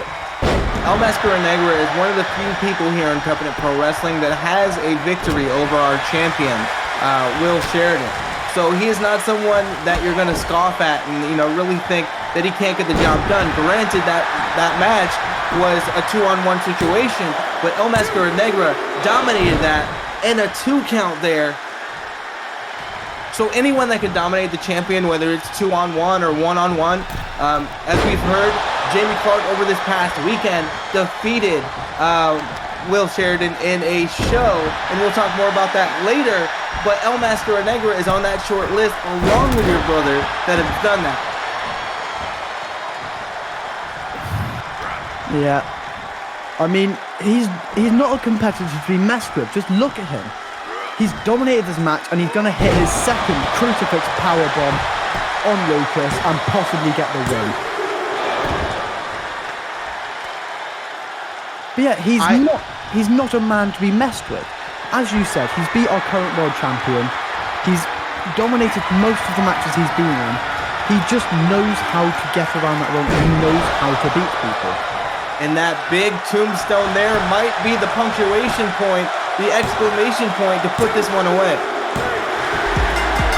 El Mascara Negra is one of the few people here in Covenant Pro Wrestling that has a victory over our champion, Will Sheridan. So he is not someone that you're going to scoff at and, you know, really think that he can't get the job done. Granted, that match was a 2-on-1 situation, but El Mascara Negra dominated that and a 2 count there. So anyone that can dominate the champion, whether it's 2-on-1 or 1-on-1, as we've heard, Jamie Clark over this past weekend defeated Will Sheridan in a show, and we'll talk more about that later. But El Mascara Negra is on that short list along with your brother that have done that. Yeah. I mean, he's not a competitor to be messed with. Just look at him. He's dominated this match, and he's going to hit his second crucifix powerbomb on Lucas and possibly get the win. But yeah, he's not a man to be messed with. As you said, he's beat our current world champion. He's dominated most of the matches he's been in. He just knows how to get around that ring, and he knows how to beat people. And that big tombstone there might be the punctuation point, the exclamation point to put this one away.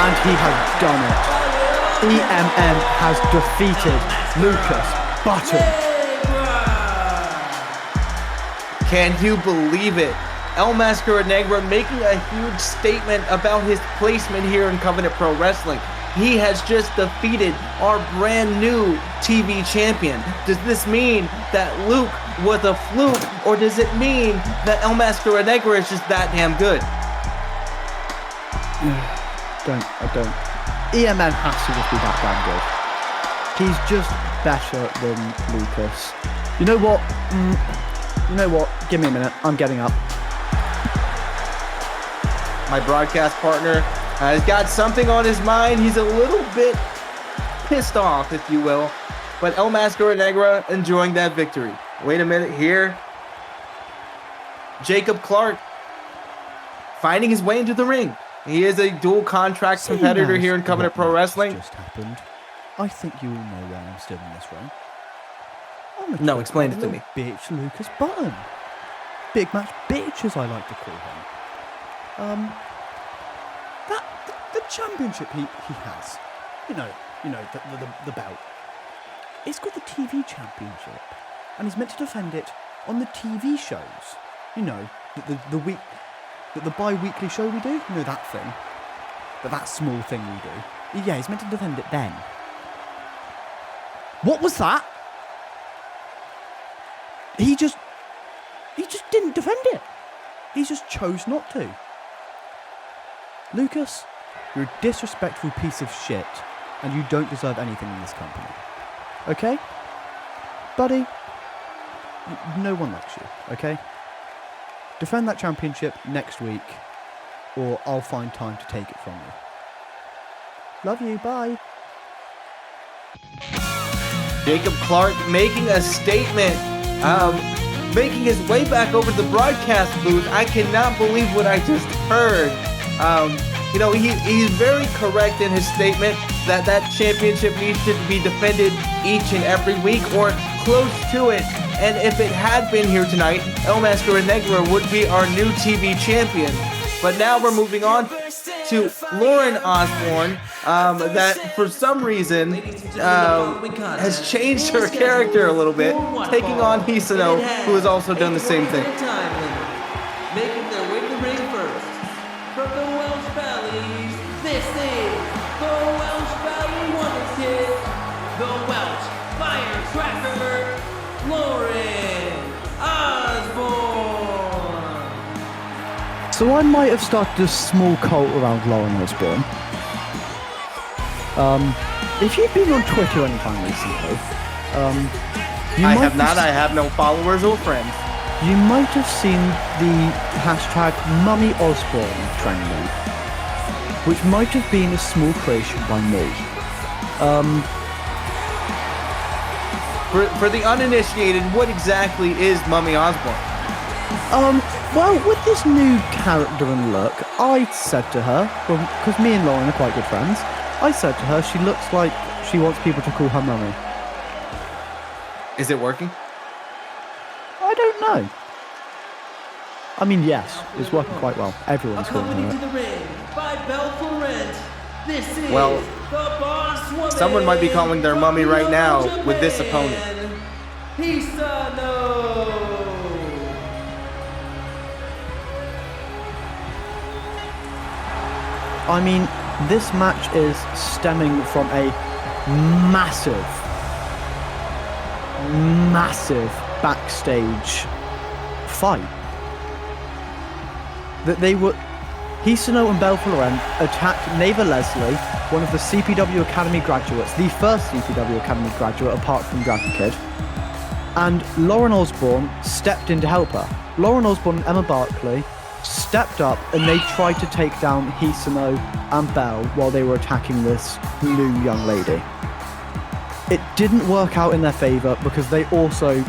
And he has done it. EMN has defeated Lucas Button. Can you believe it? El Mascara Negra making a huge statement about his placement here in Covenant Pro Wrestling. He has just defeated our brand new TV champion. Does this mean that Luke was a fluke, or does it mean that El Mascara Negra is just that damn good? I don't. EMN has to just be that damn good. He's just better than Lucas. You know what? You know what? Give me a minute. I'm getting up. My broadcast partner has got something on his mind. He's a little bit pissed off, if you will. But El Mascara Negra enjoying that victory. Wait a minute here. Jacob Clark finding his way into the ring. He is a dual contract competitor here in Covenant Pro Wrestling. Just happened. I think you all know why I'm still in this ring. No, explain it to me. Bitch Lucas Button. Big match bitch, as I like to call him. The championship he has. You know the belt. It's called the TV championship, and he's meant to defend it on the TV shows. You know, the bi-weekly show we do. You know that thing. That small thing we do. Yeah, he's meant to defend it then. What was that? He just didn't defend it. He just chose not to. Lucas, you're a disrespectful piece of shit, and you don't deserve anything in this company. Okay? Buddy, no one likes you, okay? Defend that championship next week, or I'll find time to take it from you. Love you, bye. Jacob Clark making a statement, making his way back over to the broadcast booth. I cannot believe what I just heard. He's very correct in his statement that championship needs to be defended each and every week or close to it. And if it had been here tonight, El Mascara Negra would be our new TV champion. But now we're moving on to Lauren Osborne, that for some reason has changed her character a little bit, taking on Pisano, who has also done the same thing. Making their way to the ring first. From the Welsh Valleys, this is the Welsh Valley Wonder Kid, the Welsh Firecracker, Lauren Osborne. So I might have started a small cult around Lauren Osborne. If you've been on Twitter anytime recently, I have not. I have no followers or friends. You might have seen the hashtag Mummy Osborne trending, which might have been a small creation by me. For the uninitiated, what exactly is Mummy Osborne? Well, with this new character and look, I said to her, because me and Lauren are quite good friends, I said to her she looks like she wants people to call her mummy. Is it working? I don't know. I mean, yes, it's working quite well. Everyone's calling Accompanied her to the ring by Belle Florent. This is Well, the Boss Woman. someone might be calling their mummy right now Japan, with this opponent. Pisano. I mean, this match is stemming from a massive backstage fight. That they were... Pisano and Belle Florent attacked Negra Leslie, one of the CPW Academy graduates, the first CPW Academy graduate apart from Dragon Kid, and Lauren Osborne stepped in to help her. Lauren Osborne and Emma Barkley stepped up and they tried to take down Pisano and Belle while they were attacking this new young lady. It didn't work out in their favour because they also,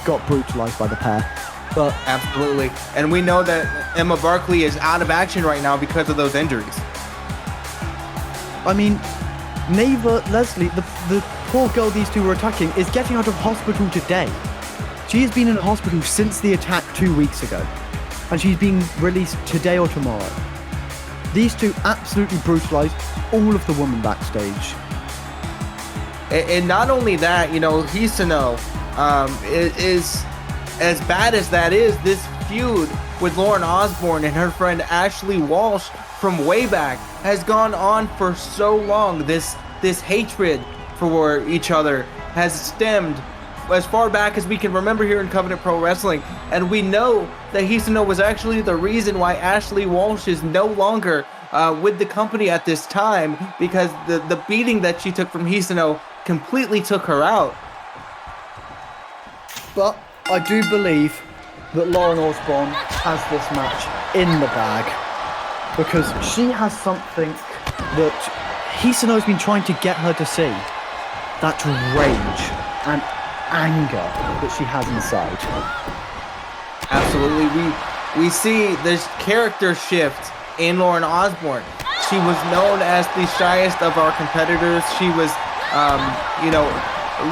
got brutalised by the pair. But Absolutely. And we know that Emma Barkley is out of action right now because of those injuries. I mean, Negra Leslie, the poor girl these two were attacking, is getting out of hospital today. She has been in hospital since the attack 2 weeks ago. And she's being released today or tomorrow. These two absolutely brutalized all of the women backstage. And not only that, you know, Hisano is as bad as that is. This feud with Lauren Osborne and her friend Ashley Walsh from way back has gone on for so long. This hatred for each other has stemmed as far back as we can remember here in Covenant Pro Wrestling, and we know that Hisano was actually the reason why Ashley Walsh is no longer with the company at this time, because the beating that she took from Hisano completely took her out. But I do believe that Lauren Osborne has this match in the bag, because she has something that Hisano has been trying to get her to see. That rage and anger that she has inside. Absolutely. We see this character shift in Lauren Osborne. She was known as the shyest of our competitors. She was, you know,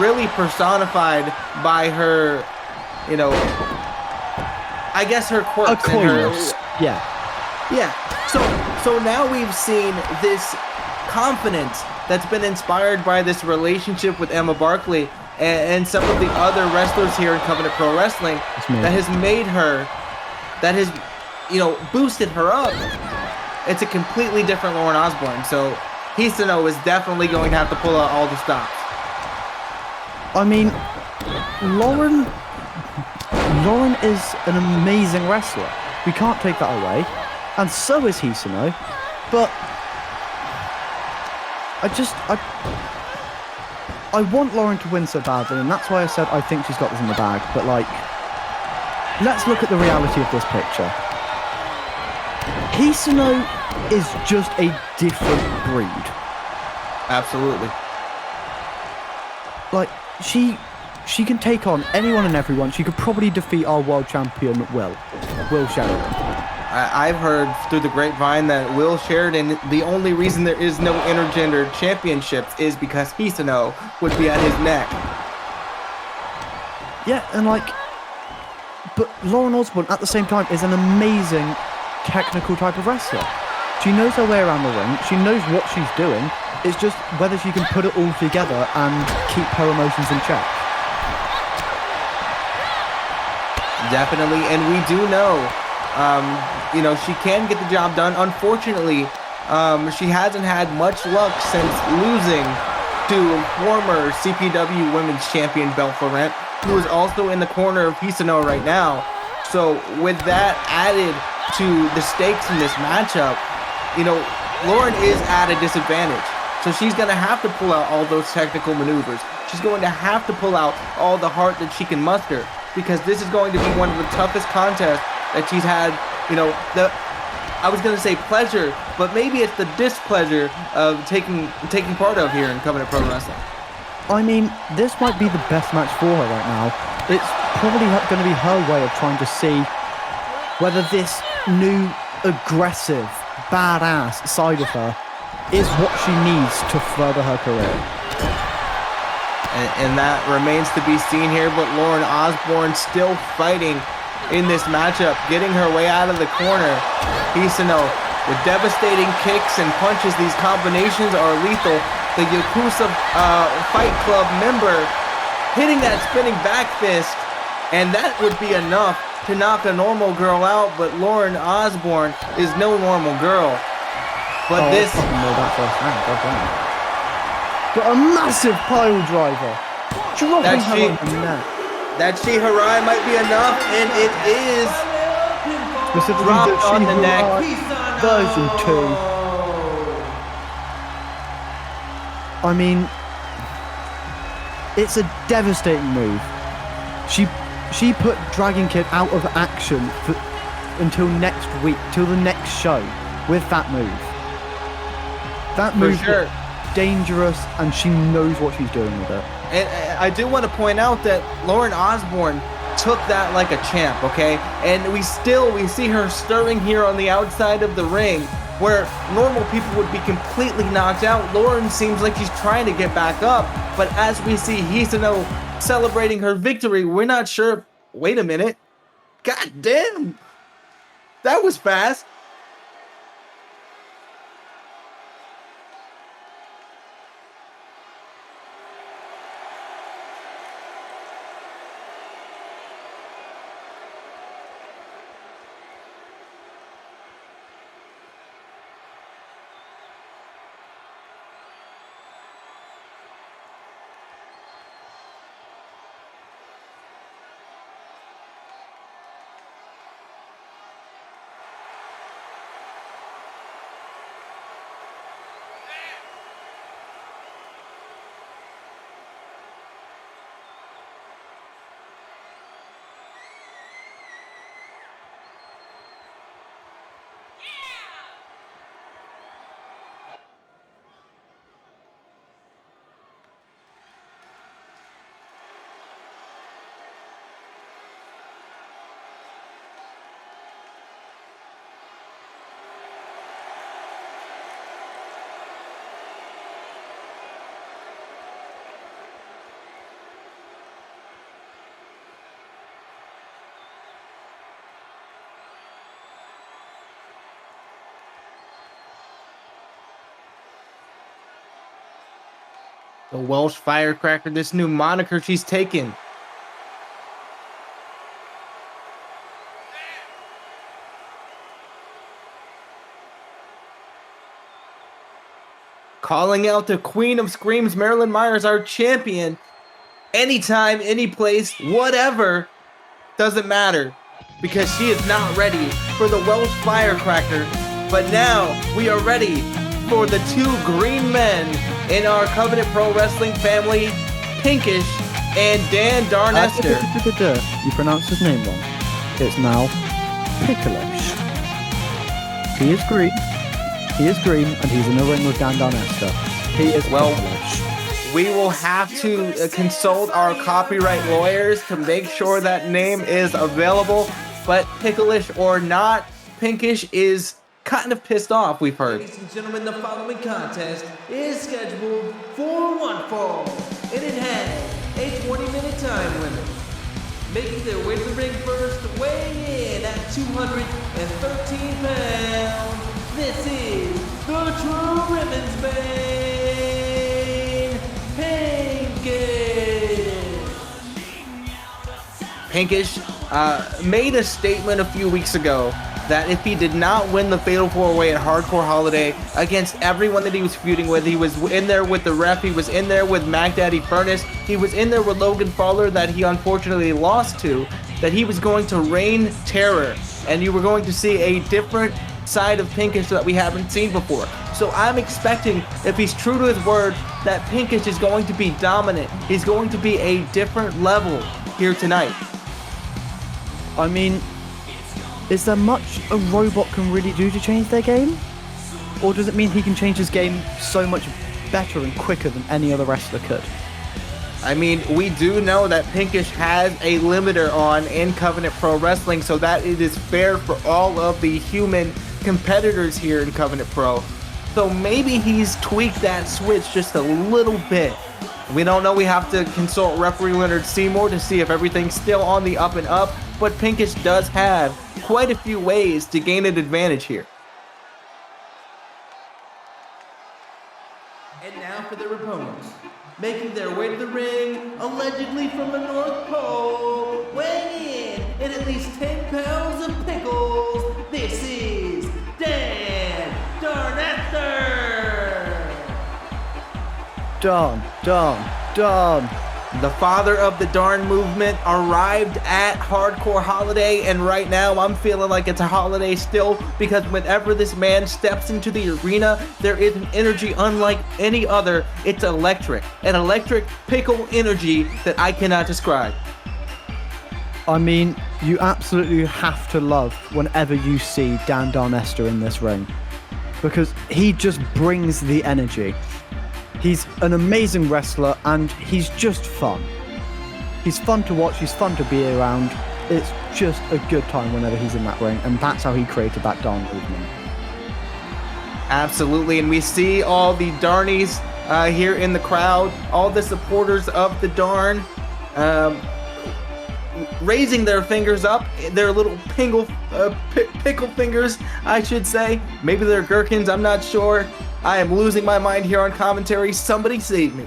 really personified by her, you know, I guess her quirks and her, yeah. So now we've seen this confidence that's been inspired by this relationship with Emma Barkley and some of the other wrestlers here in Covenant Pro Wrestling that has made her, that has, you know, boosted her up. It's a completely different Lauren Osborne. So Hisano is definitely going to have to pull out all the stops. I mean, Lauren is an amazing wrestler. We can't take that away. And so is Hisano. But I want Lauren to win so badly, and that's why I said I think she's got this in the bag. But, like, let's look at the reality of this picture. Hisano is just a different breed. Absolutely. Like, she can take on anyone and everyone. She could probably defeat our world champion, Will Sheridan. I've heard through the grapevine that Will Sheridan, the only reason there is no intergender championships is because Hisano would be at his neck. Yeah, and like, but Lauren Osborne at the same time is an amazing technical type of wrestler. She knows her way around the ring. She knows what she's doing. It's just whether she can put it all together and keep her emotions in check. Definitely, and we do know, you know, she can get the job done. Unfortunately, she hasn't had much luck since losing to former CPW Women's Champion Belle Florent, who is also in the corner of Pisano right now. So with that added to the stakes in this matchup, you know, Lauren is at a disadvantage. So she's going to have to pull out all those technical maneuvers. She's going to have to pull out all the heart that she can muster, because this is going to be one of the toughest contests that she's had. You know, I was going to say pleasure, but maybe it's the displeasure of taking part of here in Covenant Pro Wrestling. I mean, this might be the best match for her right now. It's probably going to be her way of trying to see whether this new aggressive, badass side of her is what she needs to further her career. And that remains to be seen here, but Lauren Osborne still fighting in this matchup, getting her way out of the corner. Hisano with devastating kicks and punches. These combinations are lethal. The Yakuza Fight Club member hitting that spinning back fist, and that would be enough to knock a normal girl out, but Lauren Osborne is no normal girl. But this... But a massive pile driver. Dropping her on the net. That Shiharai might be enough, and it is dropped on the neck. Version 2. I mean, it's a devastating move. She put Dragon Kid out of action until next week, till the next show, with that move. That move is dangerous, and she knows what she's doing with it. And I do want to point out that Lauren Osborne took that like a champ, okay? And we see her stirring here on the outside of the ring, where normal people would be completely knocked out. Lauren seems like she's trying to get back up, but as we see Hisano celebrating her victory, we're not sure. Wait a minute. God damn. That was fast. The Welsh Firecracker, this new moniker she's taken. Calling out the Queen of Screams, Marilyn Myers, our champion. Anytime, any place, whatever, doesn't matter. Because she is not ready for the Welsh Firecracker. But now we are ready for the two green men in our Covenant Pro Wrestling family, Pinkish and Dan Darnester. You pronounced his name wrong. It's now Picklish. He is green. He is green, and he's in the ring with Dan Darnester. He is Picklish. We will have to consult our copyright lawyers to make sure that name is available. But Picklish or not, Pinkish is kind of pissed off, we've heard. Ladies and gentlemen, the following contest is scheduled for one fall, and it has a 20-minute time limit. Making their way to the ring first, weighing in at 213 pounds, this is the True Ribbons Bane, Pinkish. Pinkish made a statement a few weeks ago that if he did not win the Fatal 4-Way at Hardcore Holiday against everyone that he was feuding with, he was in there with the ref, he was in there with Mac Daddy Furnace, he was in there with Logan Fowler that he unfortunately lost to, that he was going to reign terror, and you were going to see a different side of Pinkish that we haven't seen before. So I'm expecting, if he's true to his word, that Pinkish is going to be dominant. He's going to be a different level here tonight. I mean, is there much a robot can really do to change their game? Or does it mean he can change his game so much better and quicker than any other wrestler could? I mean, we do know that Pinkish has a limiter on in Covenant Pro Wrestling, so that it is fair for all of the human competitors here in Covenant Pro. So maybe he's tweaked that switch just a little bit. We don't know. We have to consult referee Leonard Seymour to see if everything's still on the up and up, but Pinkish does have quite a few ways to gain an advantage here. And now for their opponents. Making their way to the ring, allegedly from the North Pole, weighing in at least 10 pounds of pickles, this is Dan Darnester! Darn. The father of the Darn movement arrived at Hardcore Holiday, and right now I'm feeling like it's a holiday still, because whenever this man steps into the arena, there is an energy unlike any other. It's electric. An electric pickle energy that I cannot describe. I mean, you absolutely have to love whenever you see Dan Darnester in this ring, because he just brings the energy. He's an amazing wrestler, and he's just fun. He's fun to watch, he's fun to be around. It's just a good time whenever he's in that ring, and that's how he created that Darn movement. Absolutely, and we see all the Darnies here in the crowd, all the supporters of the Darn, raising their fingers up, their little pickle fingers, I should say. Maybe they're gherkins, I'm not sure. I am losing my mind here on commentary. Somebody save me.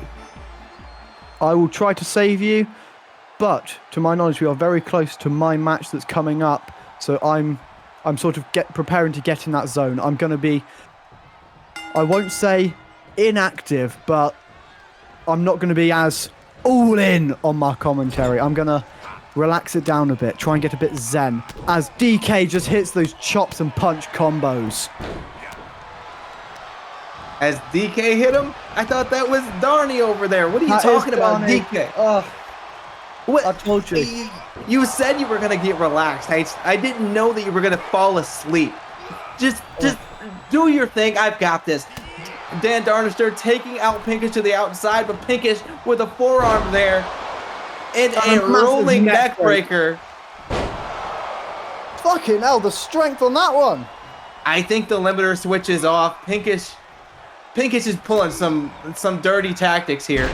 I will try to save you, but to my knowledge, we are very close to my match that's coming up. So I'm sort of preparing to get in that zone. I'm going to be, I won't say inactive, but I'm not going to be as all in on my commentary. I'm going to relax it down a bit, try and get a bit zen, as DK just hits those chops and punch combos. As DK hit him, I thought that was Darnie over there. What are you talking about, DK? What? I told you. You said you were going to get relaxed. I didn't know that you were going to fall asleep. Just do your thing. I've got this. Dan Darnester taking out Pinkish to the outside, but Pinkish with a forearm there. And a rolling neck breaker. Fucking hell, the strength on that one. I think the limiter switch is off. Pinkish is pulling some dirty tactics here.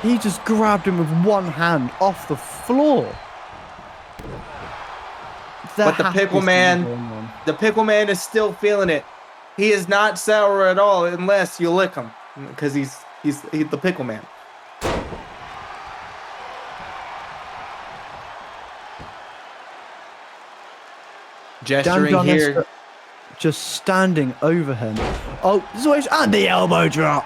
He just grabbed him with one hand off the floor. But the pickle man is still feeling it. He is not sour at all unless you lick him, because he's the pickle man. Gesturing Dan here. Darnester just standing over him. Oh, switch and the elbow drop.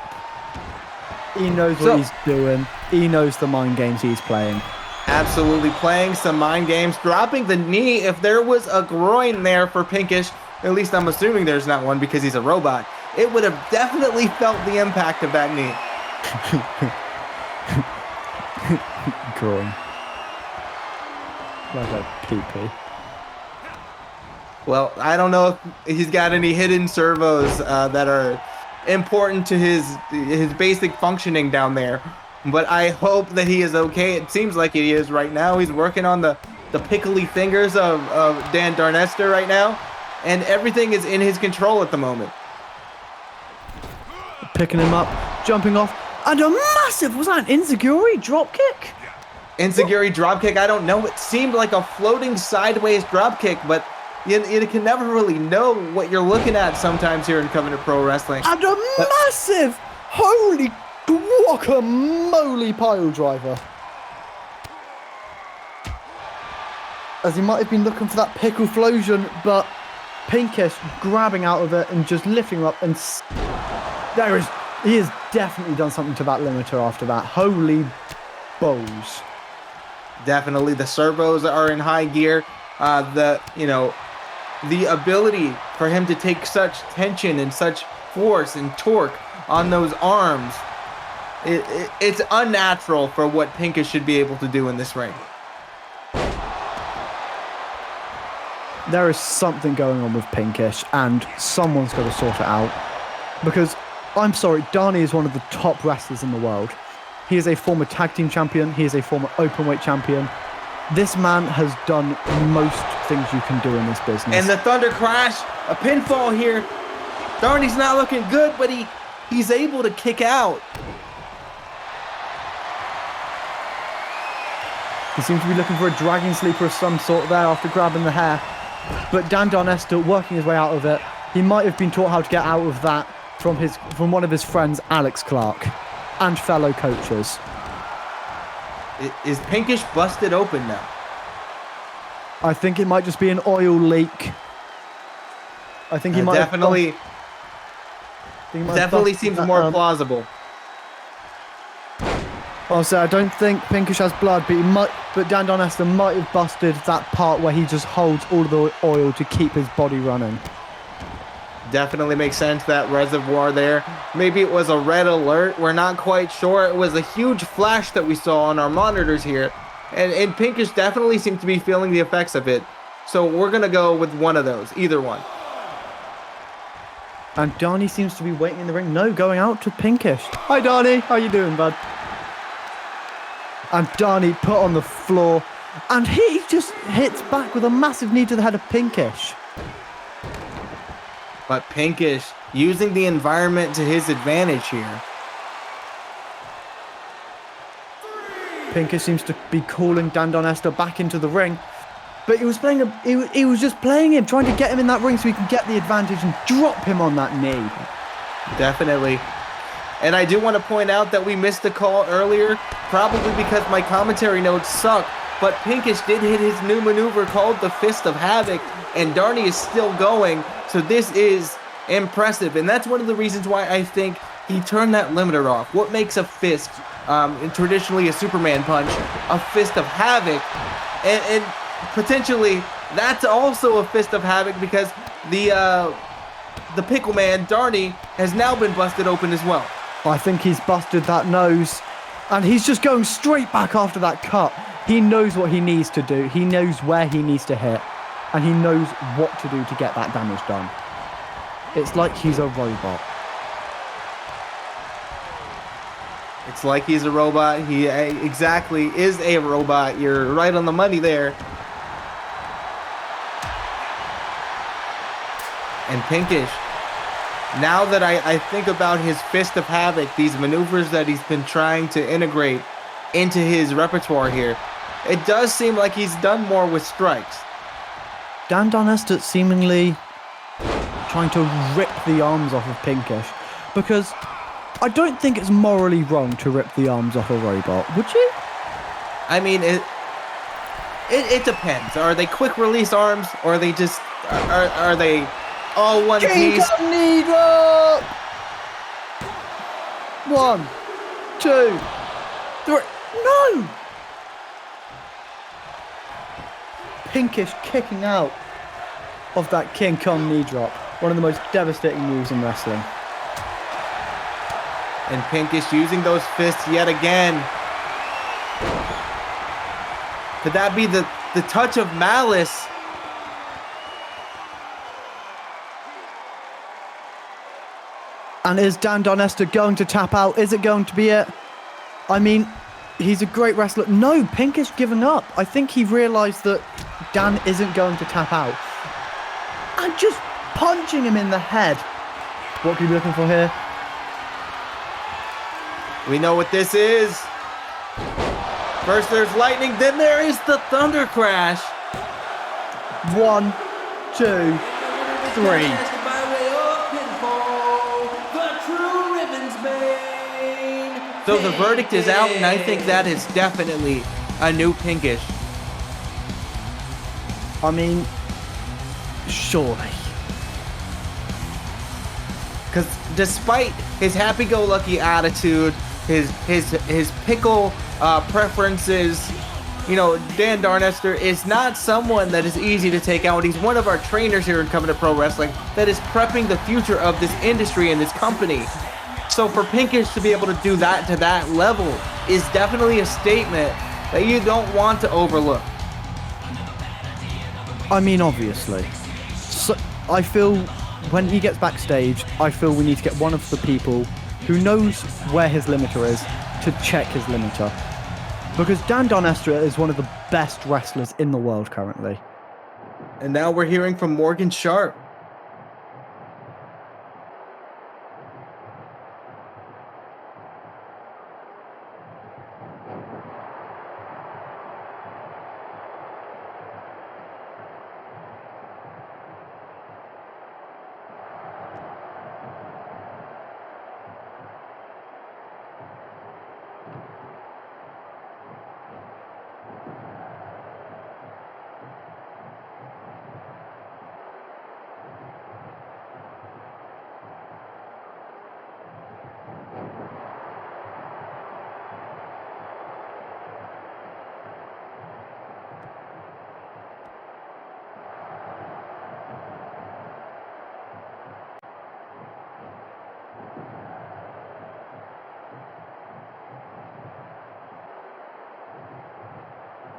He knows what he's doing. He knows the mind games he's playing. Absolutely playing some mind games, dropping the knee. If there was a groin there for Pinkish, at least I'm assuming there's not one because he's a robot, it would have definitely felt the impact of that knee. Groin. Like a pee-pee. Well, I don't know if he's got any hidden servos that are important to his basic functioning down there, but I hope that he is okay. It seems like he is right now. He's working on the pickly fingers of Dan Darnester right now, and everything is in his control at the moment. Picking him up, jumping off, and a massive, was that an Inzaguri dropkick? Inzaguri dropkick, I don't know. It seemed like a floating sideways dropkick, but you can never really know what you're looking at sometimes here in Covenant Pro Wrestling. And a massive, holy guacamole pile driver. As he might have been looking for that pickle flosion, but Pinkish grabbing out of it and just lifting him up, and he has definitely done something to that limiter after that. Holy balls. Definitely the servos are in high gear. The ability for him to take such tension and such force and torque on those arms, it's unnatural for what Pinkish should be able to do in this ring. There is something going on with Pinkish, and someone's got to sort it out. Because, I'm sorry, Darnie is one of the top wrestlers in the world. He is a former tag team champion. He is a former openweight champion. This man has done most things you can do in this business. And the Thunder Crash, a pinfall here. Darnie's not looking good, but he's able to kick out. He seems to be looking for a dragon sleeper of some sort there after grabbing the hair. But Dan Darnester working his way out of it. He might have been taught how to get out of that from one of his friends, Alex Clark, and fellow coaches. Is Pinkish busted open now? I think it might just be an oil leak. I think he might definitely seems more plausible. Also, I don't think Pinkish has blood, but Dan Darnester might have busted that part where he just holds all of the oil to keep his body running. Definitely makes sense, that reservoir there. Maybe it was a red alert. We're not quite sure. It was a huge flash that we saw on our monitors here. And Pinkish definitely seemed to be feeling the effects of it. So we're going to go with one of those, either one. And Darnie seems to be waiting in the ring. No, going out to Pinkish. Hi, Darnie. How you doing, bud? And Darnie put on the floor. And he just hits back with a massive knee to the head of Pinkish. But Pinkish using the environment to his advantage here. Pinkish seems to be calling Dan Darnester back into the ring. But he was just playing him, trying to get him in that ring so he can get the advantage and drop him on that knee. Definitely. And I do want to point out that we missed the call earlier, probably because my commentary notes suck. But Pinkish did hit his new maneuver called the Fist of Havoc, and Darnie is still going. So this is impressive, and that's one of the reasons why I think he turned that limiter off. What makes a fist, traditionally a Superman punch, a Fist of Havoc, and potentially that's also a Fist of Havoc because the Pickle Man, Darnie, has now been busted open as well. I think he's busted that nose, and he's just going straight back after that cut. He knows what he needs to do. He knows where he needs to hit, and he knows what to do to get that damage done. It's like he's a robot. It's like he's a robot. He exactly is a robot. You're right on the money there. And Pinkish, now that I think about his Fist of Havoc, these maneuvers that he's been trying to integrate into his repertoire here, it does seem like he's done more with strikes. Dan Darnester seemingly trying to rip the arms off of Pinkish, because I don't think it's morally wrong to rip the arms off a robot, would you? I mean, it depends. Are they quick release arms, or are they just Are they all one King piece? Kong knee drop! 1, 2, 3. No! Pinkish kicking out of that King Kong knee drop. One of the most devastating moves in wrestling. And Pinkish using those fists yet again. Could that be the touch of malice? And is Darnester going to tap out? Is it going to be it? I mean, he's a great wrestler. No, Pinkish giving up. I think he realised that Dan isn't going to tap out. And just punching him in the head. What can you be looking for here? We know what this is. First there's lightning, then there is the thunder crash. 1, 2, 3. By way of pinfall, the true Ribbons Bane. So the verdict is out, and I think that is definitely a new Pinkish. I mean, surely. Because despite his happy-go-lucky attitude, his pickle preferences, you know, Dan Darnester is not someone that is easy to take out. He's one of our trainers here in Coming to Pro Wrestling that is prepping the future of this industry and this company. So for Pinkish to be able to do that to that level is definitely a statement that you don't want to overlook. I mean, obviously. So, I feel when he gets backstage, I feel we need to get one of the people who knows where his limiter is to check his limiter. Because Dan Darnester is one of the best wrestlers in the world currently. And now we're hearing from Morgan Sharp.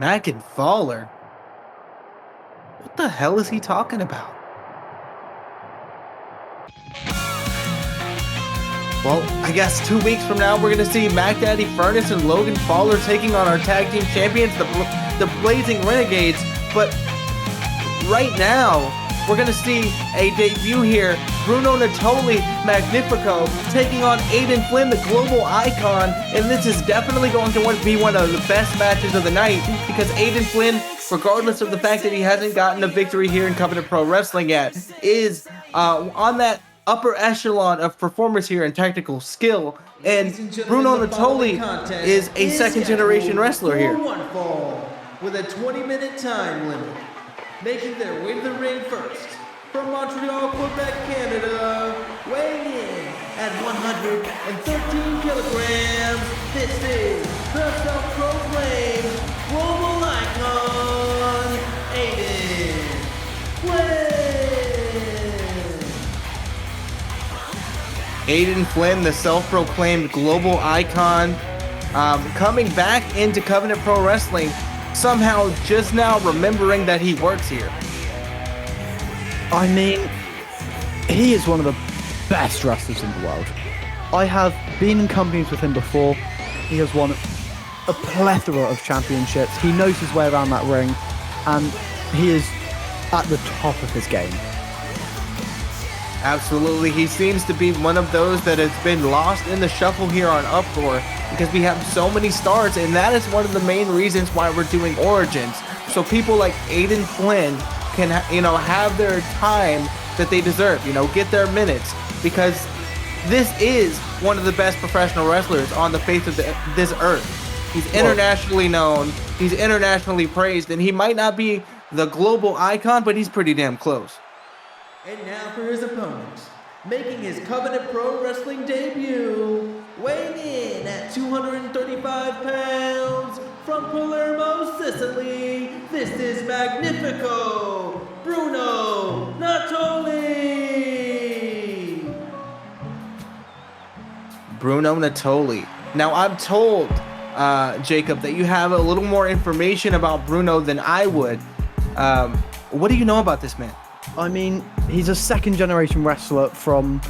Mac and Fowler? What the hell is he talking about? Well, I guess 2 weeks from now, we're going to see Mac Daddy Furnace and Logan Fowler taking on our tag team champions, the Blazing Renegades. But right now, we're going to see a debut here. Bruno Natoli Magnifico taking on Aiden Flynn, the global icon. And this is definitely going to be one of the best matches of the night because Aiden Flynn, regardless of the fact that he hasn't gotten a victory here in Covenant Pro Wrestling yet, is on that upper echelon of performers here and technical skill. And Bruno Natoli is a second-generation wrestler here. One fall with a 20-minute time limit. Making their way to the ring first, from Montreal, Quebec, Canada, weighing in at 113 kilograms, this is the self-proclaimed global icon, Aiden Flynn. Aiden Flynn, the self-proclaimed global icon, coming back into Covenant Pro Wrestling, somehow just now remembering that he works here. I mean, he is one of the best wrestlers in the world. I have been in companies with him before. He has won a plethora of championships. He knows his way around that ring, and he is at the top of his game. Absolutely, he seems to be one of those that has been lost in the shuffle here on Uproar because we have so many stars, and that is one of the main reasons why we're doing Origins. So people like Aiden Flynn can, have their time that they deserve, get their minutes, because this is one of the best professional wrestlers on the face of this earth. He's internationally known, he's internationally praised, and he might not be the global icon, but he's pretty damn close. And now for his opponent, making his Covenant Pro Wrestling debut, weighing in at 235 pounds, from Palermo, Sicily, this is Magnifico, Bruno Natoli! Bruno Natoli. Now, I'm told, Jacob, that you have a little more information about Bruno than I would. What do you know about this man? I mean, he's a second-generation wrestler from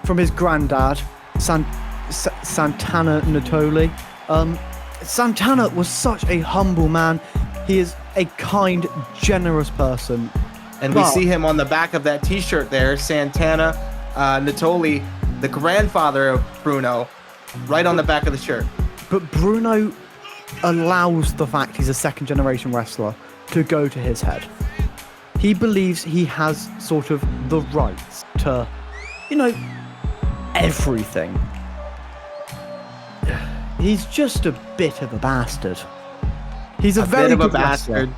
his granddad, Santana Natoli. Santana was such a humble man. He is a kind, generous person. And we see him on the back of that t-shirt there, Santana Natoli, the grandfather of Bruno, right on the back of the shirt. But Bruno allows the fact he's a second-generation wrestler to go to his head. He believes he has sort of the rights to, everything. He's just a bit of a bastard. He's a very good bastard.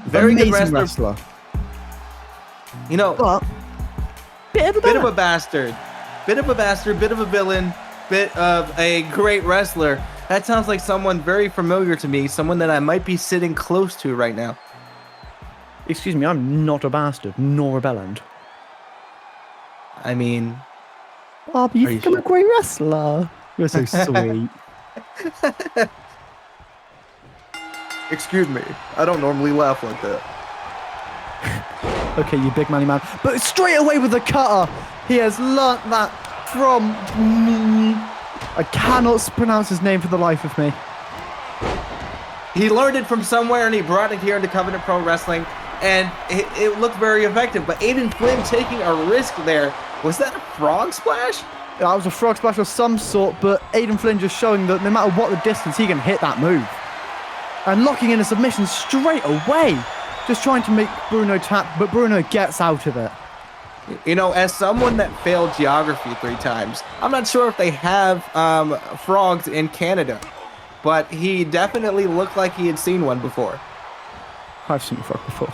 Very good wrestler. But bit of a bastard. Bit of a bastard, bit of a villain, bit of a great wrestler. That sounds like someone very familiar to me, someone that I might be sitting close to right now. Excuse me, I'm not a bastard, nor a bellend. I mean... Oh, but you think I'm a great wrestler. You're so sweet. Excuse me, I don't normally laugh like that. Okay, you big manly man. But straight away with the cutter, he has learnt that from me. I cannot pronounce his name for the life of me. He learned it from somewhere and he brought it here into Covenant Pro Wrestling, and it looked very effective. But Aiden Flynn taking a risk there. Was that a frog splash? That was a frog splash of some sort, but Aiden Flynn just showing that no matter what the distance, he can hit that move. And locking in a submission straight away. Just trying to make Bruno tap, but Bruno gets out of it. As someone that failed geography 3 times, I'm not sure if they have frogs in Canada, but he definitely looked like he had seen one before. I've seen a frog before.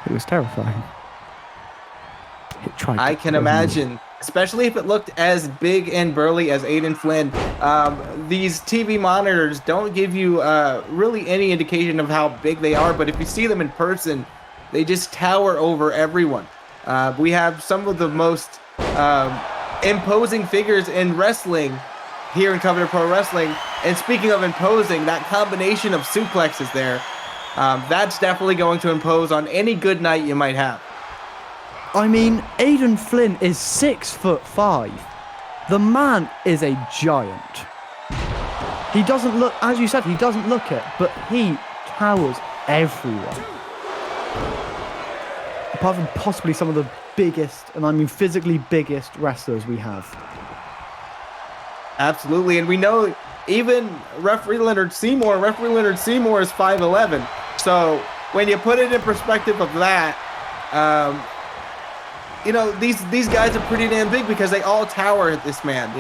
It was terrifying. I can imagine, especially if it looked as big and burly as Aiden Flynn. These TV monitors don't give you really any indication of how big they are, but if you see them in person, they just tower over everyone. We have some of the most imposing figures in wrestling here in Covenant Pro Wrestling. And speaking of imposing, that combination of suplexes there, that's definitely going to impose on any good night you might have. I mean, Aiden Flynn is 6'5". The man is a giant. He doesn't look, as you said, he doesn't look it, but he towers everyone. Apart from possibly some of the biggest, and I mean physically biggest wrestlers we have. Absolutely, and we know even referee Leonard Seymour is 5'11". So when you put it in perspective of that, these guys are pretty damn big because they all tower at this man.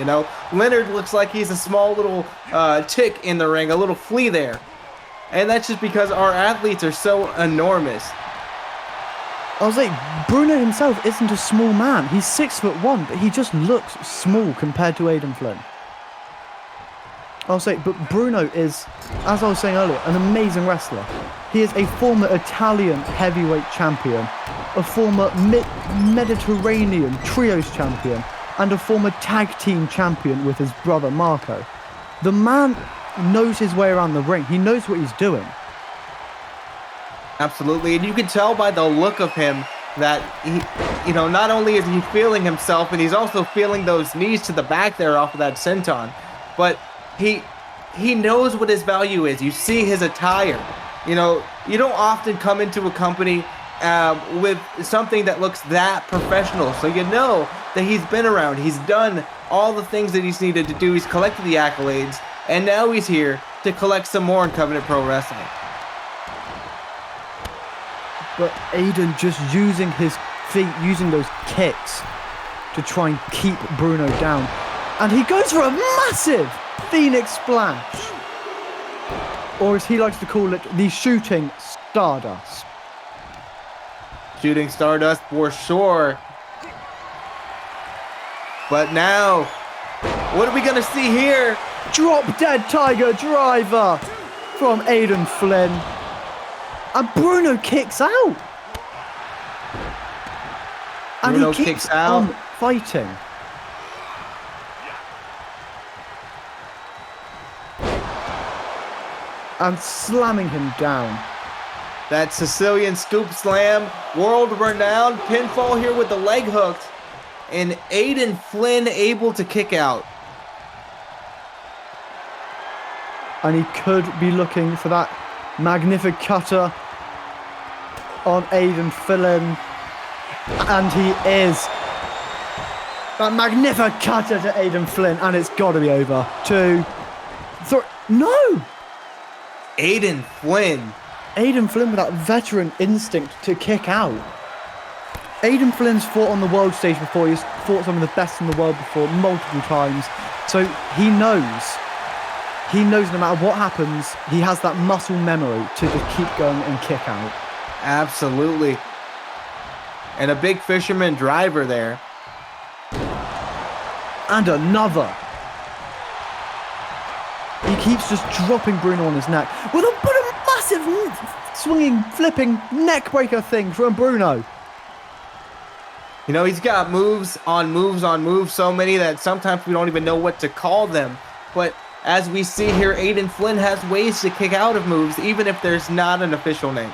Leonard looks like he's a small little tick in the ring, a little flea there, and that's just because our athletes are so enormous. I was like, Bruno himself isn't a small man. He's 6'1", but he just looks small compared to Aiden Flynn. I was like, but Bruno is, as I was saying earlier, an amazing wrestler. He is a former Italian heavyweight champion, a former Mediterranean trios champion, and a former tag team champion with his brother Marco. The man knows his way around the ring. He knows what he's doing. Absolutely, and you can tell by the look of him that he, not only is he feeling himself, and he's also feeling those knees to the back there off of that senton, but he knows what his value is. You see his attire. You don't often come into a company with something that looks that professional, so you know that he's been around. He's done all the things that he's needed to do. He's collected the accolades, and now he's here to collect some more in Covenant Pro Wrestling. But Aiden just using his feet, using those kicks to try and keep Bruno down. And he goes for a massive Phoenix splash. or as he likes to call it, the shooting stardust. Shooting stardust for sure. But now, what are we gonna see here? Drop dead tiger driver from Aiden Flynn. And Bruno kicks out. And Bruno he keeps kicks out. on fighting. And slamming him down. That Sicilian scoop slam, world-renowned pinfall here with the leg hooks. And Aiden Flynn able to kick out. And he could be looking for that magnificutter on Aiden Flynn. And he is. That magnificutter to Aiden Flynn. And it's got to be over. 2, 3. No! Aiden Flynn. Aiden Flynn with that veteran instinct to kick out. Aiden Flynn's fought on the world stage before. He's fought some of the best in the world before multiple times. So he knows. He knows no matter what happens, he has that muscle memory to just keep going and kick out. Absolutely. And a big fisherman driver there. And another. He keeps just dropping Bruno on his neck with a massive swinging, flipping neck breaker thing from Bruno. You know, he's got moves on moves on moves, so many that sometimes we don't even know what to call them. But as we see here, Aiden Flynn has ways to kick out of moves, even if there's not an official name.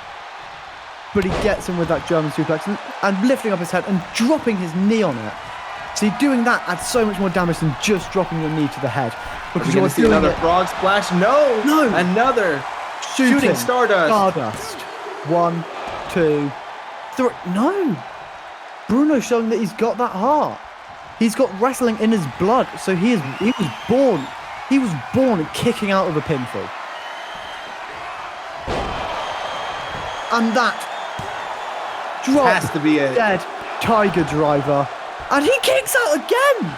But he gets him with that German suplex and lifting up his head and dropping his knee on it. See, doing that adds so much more damage than just dropping your knee to the head. Because you're see another frog splash. No, another shooting stardust. 1, 2, 3. No. Bruno showing that he's got that heart. He's got wrestling in his blood. So he was born kicking out of a pinfall. And that drop has to be it. Dead tiger driver. And he kicks out again.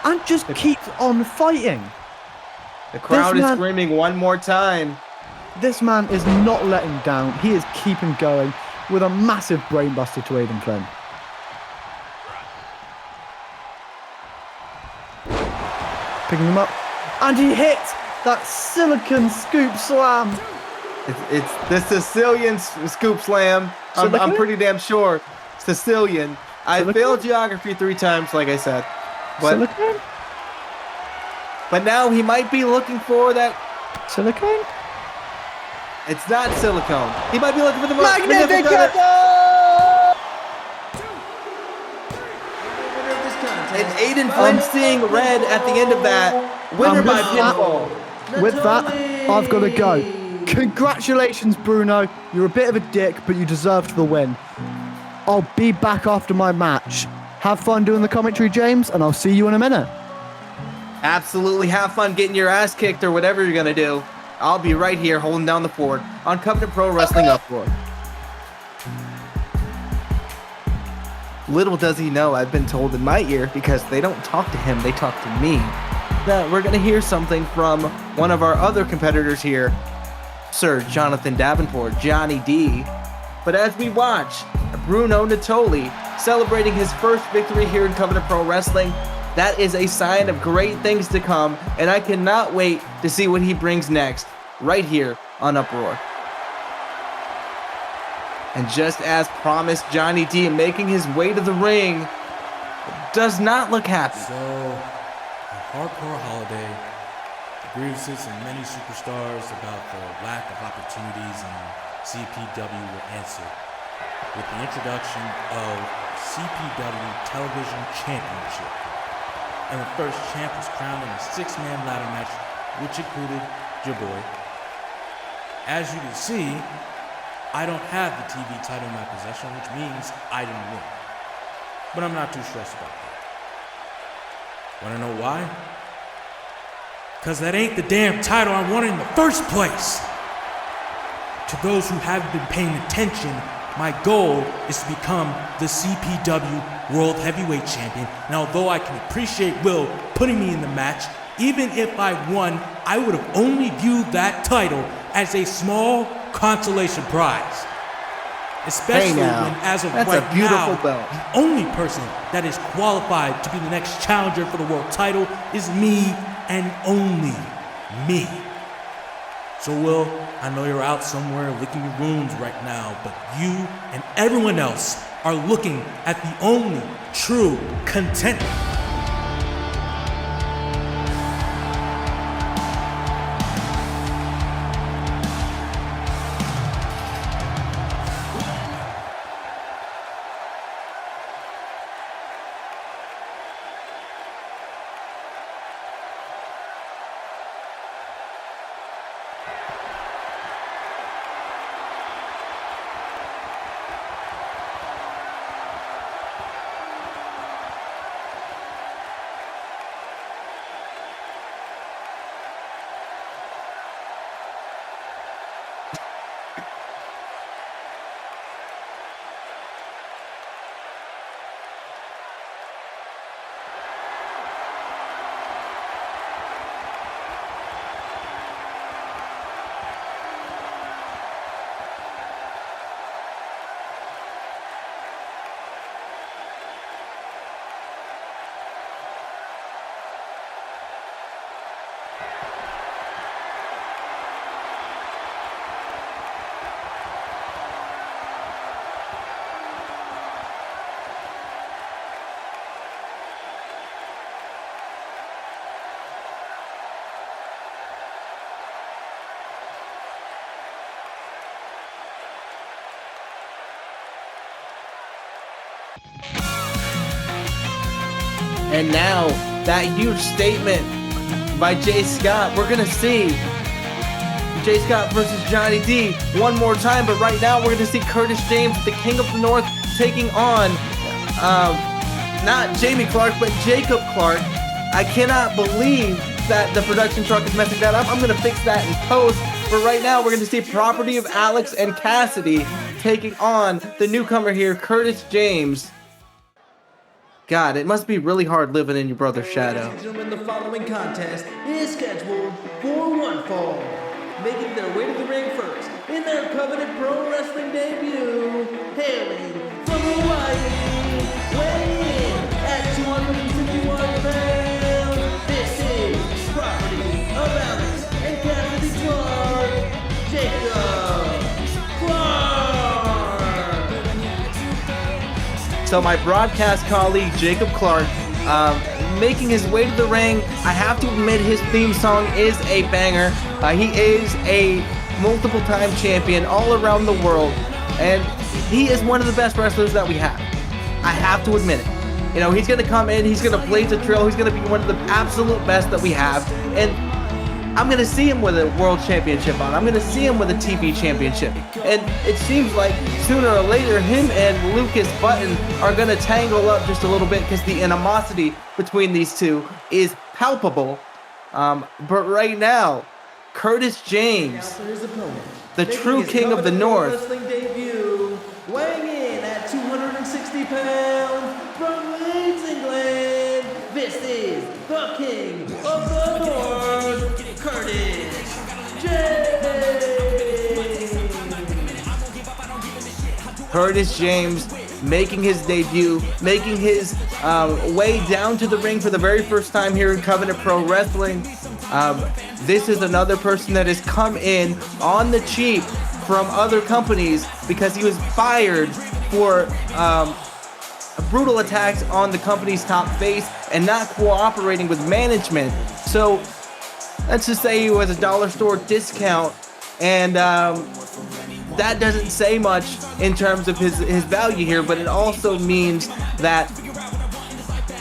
And just keeps on fighting. The crowd is screaming one more time. This man is not letting down. He is keeping going with a massive brainbuster to Aiden Flynn. Picking him up. And he hits that silicon scoop slam. It's the Sicilian scoop slam. I'm pretty damn sure. Sicilian. I failed geography 3 times, like I said. But now he might be looking for that. Silicone? It's not silicone. He might be looking for the Magnificent! And Aiden Flynn seeing red at the end of that. Winner by pinfall. With that, I've got to go. Congratulations, Bruno. You're a bit of a dick, but you deserved the win. I'll be back after my match. Have fun doing the commentary, James, and I'll see you in a minute. Absolutely have fun getting your ass kicked or whatever you're going to do. I'll be right here holding down the fort on Covenant Pro Wrestling Uproar. Little does he know, I've been told in my ear, because they don't talk to him, they talk to me, that we're going to hear something from one of our other competitors here, Sir Jonathan Davenport, Johnny D. But as we watch Bruno Natoli celebrating his first victory here in Covenant Pro Wrestling, that is a sign of great things to come, and I cannot wait to see what he brings next, right here on Uproar. And just as promised, Johnny D making his way to the ring does not look happy. So, a hardcore holiday, the grievances and many superstars about the lack of opportunities in CPW were answered with the introduction of CPW Television Championship. And the first champ was crowned in a 6-man ladder match, which included your boy. As you can see, I don't have the TV title in my possession, which means I didn't win. But I'm not too stressed about that. Wanna know why? Because that ain't the damn title I wanted in the first place. To those who haven't been paying attention, my goal is to become the CPW World Heavyweight Champion. And although I can appreciate Will putting me in the match, Even if I won, I would have only viewed that title as a small consolation prize. Especially now, when, as of that's right a beautiful now, belt. the only person that is qualified to be the next challenger for the world title is me and only me. So Will, I know you're out somewhere licking your wounds right now, but you and everyone else are looking at the only true contender. And now, that huge statement by Jay Scott. We're going to see Jay Scott versus Johnny D one more time. But right now, we're going to see Curtis James, the King of the North, taking on not Jamie Clark, but Jacob Clark. I cannot believe that the production truck is messing that up. I'm going to fix that in post. But right now, we're going to see Property of Alex and Cassidy taking on the newcomer here, Curtis James. God, it must be really hard living in your brother's shadow. Ladies and gentlemen, the following contest is scheduled for one fall. Making their way to the ring first in their Covenant Pro Wrestling debut, hailing from Hawaii, weighing in at 261 pounds, this is Property of Alex and Cassidy Clark, Jacob Clark. So my broadcast colleague, Jacob Clark, making his way to the ring. I have to admit his theme song is a banger. He is a multiple time champion all around the world, and he is one of the best wrestlers that we have. I have to admit it. You know, he's going to come in, he's going to blaze a trail, he's going to be one of the absolute best that we have, and I'm going to see him with a world championship on. I'm going to see him with a TV championship. And it seems like sooner or later, him and Lucas Button are going to tangle up just a little bit because the animosity between these two is palpable. But right now, Curtis James, the true King of the North, wrestling debut, weighing in at 260 pounds from Leeds, England. This is the King of the North, Curtis James. Curtis James making his debut, making his way down to the ring for the very first time here in Covenant Pro Wrestling. This is another person that has come in on the cheap from other companies because he was fired for brutal attacks on the company's top face and not cooperating with management. So let's just say he was a dollar store discount, and that doesn't say much in terms of his value here, but it also means that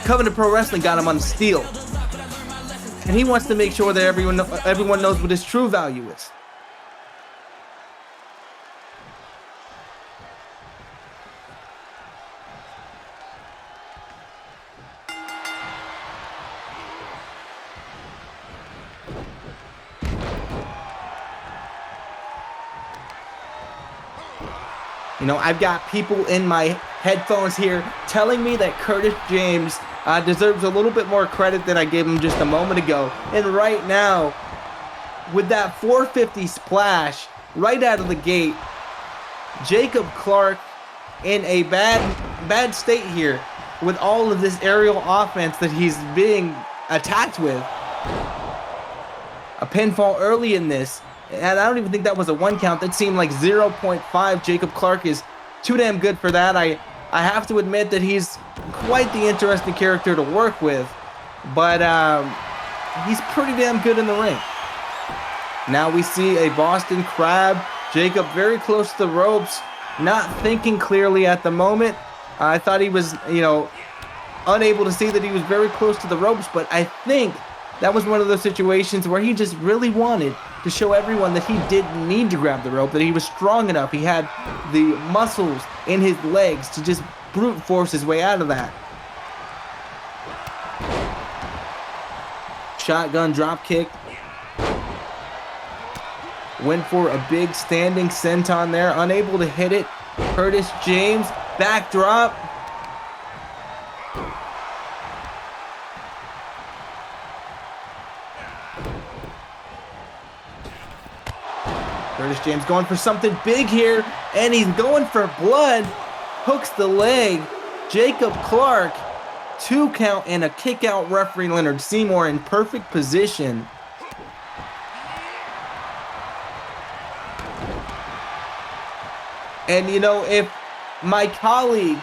Covenant Pro Wrestling got him on steal. And he wants to make sure that everyone knows what his true value is. You know, I've got people in my headphones here telling me that Curtis James deserves a little bit more credit than I gave him just a moment ago. And right now, with that 450 splash right out of the gate, Jacob Clark in a bad state here with all of this aerial offense that he's being attacked with. A pinfall early in this, and I don't even think that was a 1 count. That seemed like 0.5. Jacob Clark is too damn good for that. I have to admit that he's quite the interesting character to work with, but he's pretty damn good in the ring. Now we see a Boston Crab. Jacob very close to the ropes, not thinking clearly at the moment. I thought he was, unable to see that he was very close to the ropes, but I think that was one of those situations where he just really wanted to show everyone that he didn't need to grab the rope, that he was strong enough. He had the muscles in his legs to just brute force his way out of that. Shotgun drop kick. Went for a big standing senton there, unable to hit it. Curtis James, backdrop. Curtis James going for something big here, and he's going for blood. Hooks the leg. Jacob Clark, 2 count and a kick out. Referee Leonard Seymour in perfect position. And if my colleague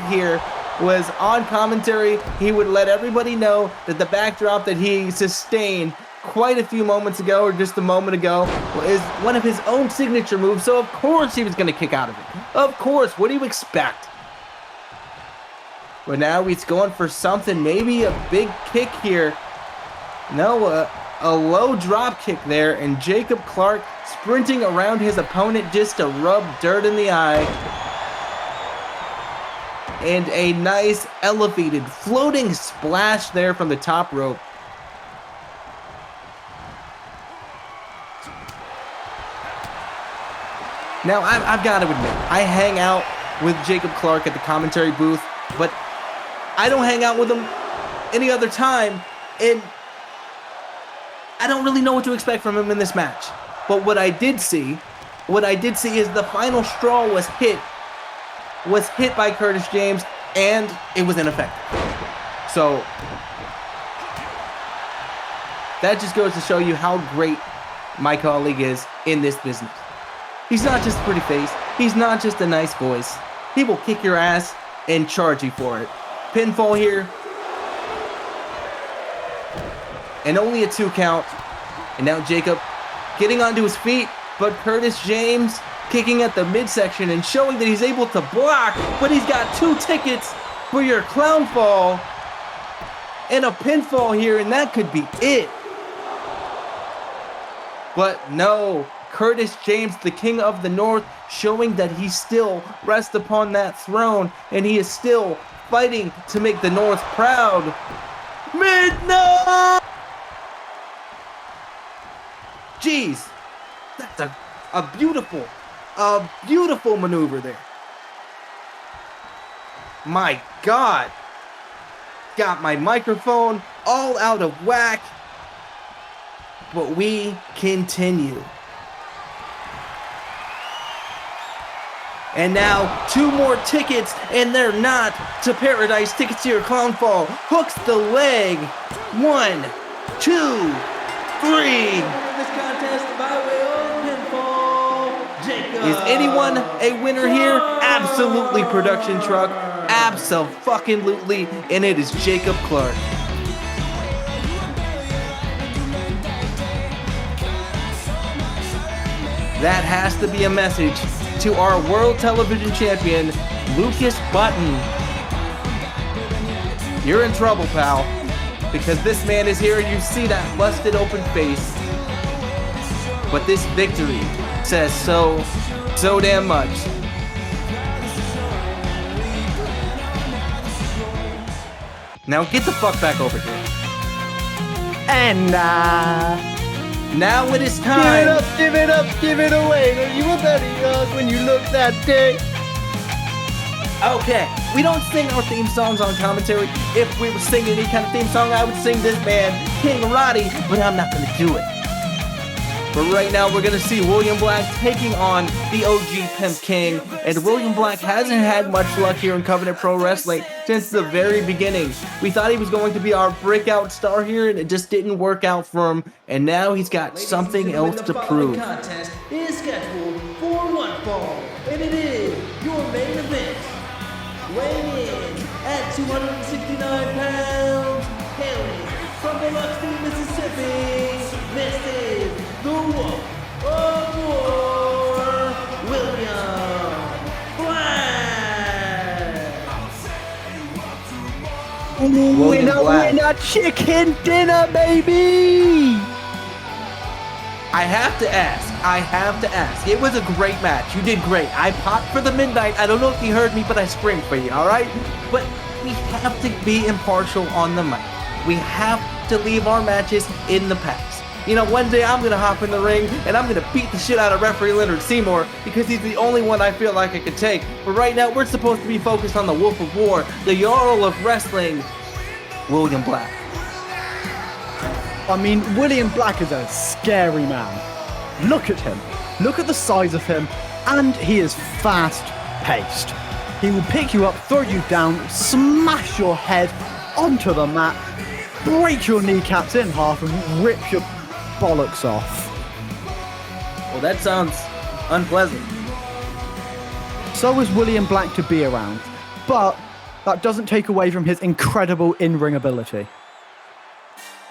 here was on commentary, he would let everybody know that the backdrop that he sustained quite a few moments ago, or just a moment ago, is one of his own signature moves. So of course he was going to kick out of it. Of course, what do you expect? But now he's going for something, maybe a big kick here. No, a low drop kick there, and Jacob Clark sprinting around his opponent just to rub dirt in the eye. And a nice elevated floating splash there from the top rope. Now, I've got to admit, I hang out with Jacob Clark at the commentary booth, but I don't hang out with him any other time, and I don't really know what to expect from him in this match. But what I did see is the final straw was hit by Curtis James, and it was ineffective. So that just goes to show you how great my colleague is in this business. He's not just a pretty face. He's not just a nice voice. He will kick your ass and charge you for it. Pinfall here. And only a 2 count. And now Jacob getting onto his feet, but Curtis James kicking at the midsection and showing that he's able to block, but he's got 2 tickets for your clown fall and a pinfall here, and that could be it. But no, Curtis James, the King of the North, showing that he still rests upon that throne, and he is still fighting to make the North proud. Midnight! Jeez, that's a beautiful maneuver there. My God. Got my microphone all out of whack. But we continue. And now 2 more tickets, and they're not to Paradise. Tickets to your clown fall. Hooks the leg. 1, 2, 3. This contest by way of pinfall, Jacob. Is anyone a winner here? Absolutely, production truck. Abso-fucking-lutely. And it is Jacob Clark. That has to be a message to our world television champion, Lucas Button. You're in trouble, pal, because this man is here and you see that busted open face. But this victory says so damn much. Now get the fuck back over here. And now it is time. give it up, give it away. You were very young when you looked that day. Okay, we don't sing our theme songs on commentary. If we were singing any kind of theme song, I would sing this man, King Roddy, but I'm not gonna do it. But right now, we're gonna see William Black taking on the OG Pimp King, and William Black hasn't had much luck here in Covenant Pro Wrestling since the very beginning. We thought he was going to be our breakout star here, and it just didn't work out for him, and now he's got something else to prove. The contest is scheduled for one fall, and it is your main event. Weighing in at 269 pounds, hailing from Biloxi, Mississippi, this is the Wolf of War, William Black. Winner, chicken dinner, baby! I have to ask. It was a great match. You did great. I popped for the midnight. I don't know if you heard me, but I screamed for you, all right? But we have to be impartial on the mic. We have to leave our matches in the past. You know, one day I'm going to hop in the ring, and I'm going to beat the shit out of referee Leonard Seymour because he's the only one I feel like I could take. But right now, we're supposed to be focused on the Wolf of War, the Jarl of Wrestling, William Black. I mean, William Black is a scary man. Look at him. Look at the size of him. And he is fast-paced. He will pick you up, throw you down, smash your head onto the mat, break your kneecaps in half, and rip your bollocks off. Well, that sounds unpleasant. So is William Black to be around. But that doesn't take away from his incredible in-ring ability.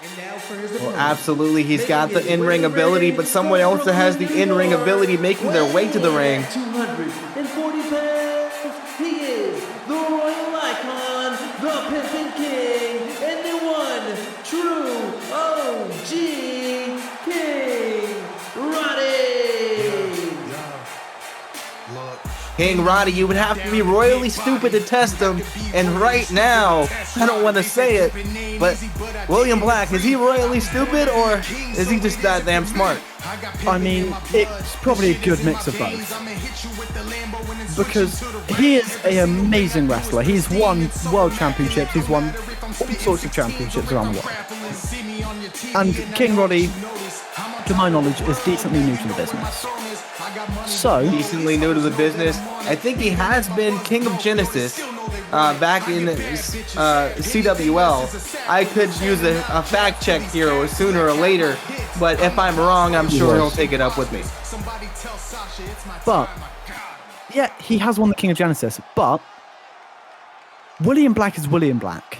And now for his Well, opponent. absolutely, he's got the in-ring ability, but someone else that has the in-ring ability making their way to the ring. 240 pounds. He is the royal icon, the Pimpin' King, and the one true OG King, Roddy. King Roddy, you would have to be royally stupid to test him, and right now, I don't want to say it, but William Black, is he royally stupid, or is he just that damn smart? I mean, it's probably a good mix of both. Because he is an amazing wrestler. He's won world championships. He's won all sorts of championships around the world. And King Roddy, to my knowledge, is decently new to the business. So, Decently new to the business. I think he has been King of Genesis back in CWL. I could use a fact check here sooner or later, but if I'm wrong, I'm sure he'll take it up with me. but, yeah, he has won the King of Genesis, but William Black is William Black.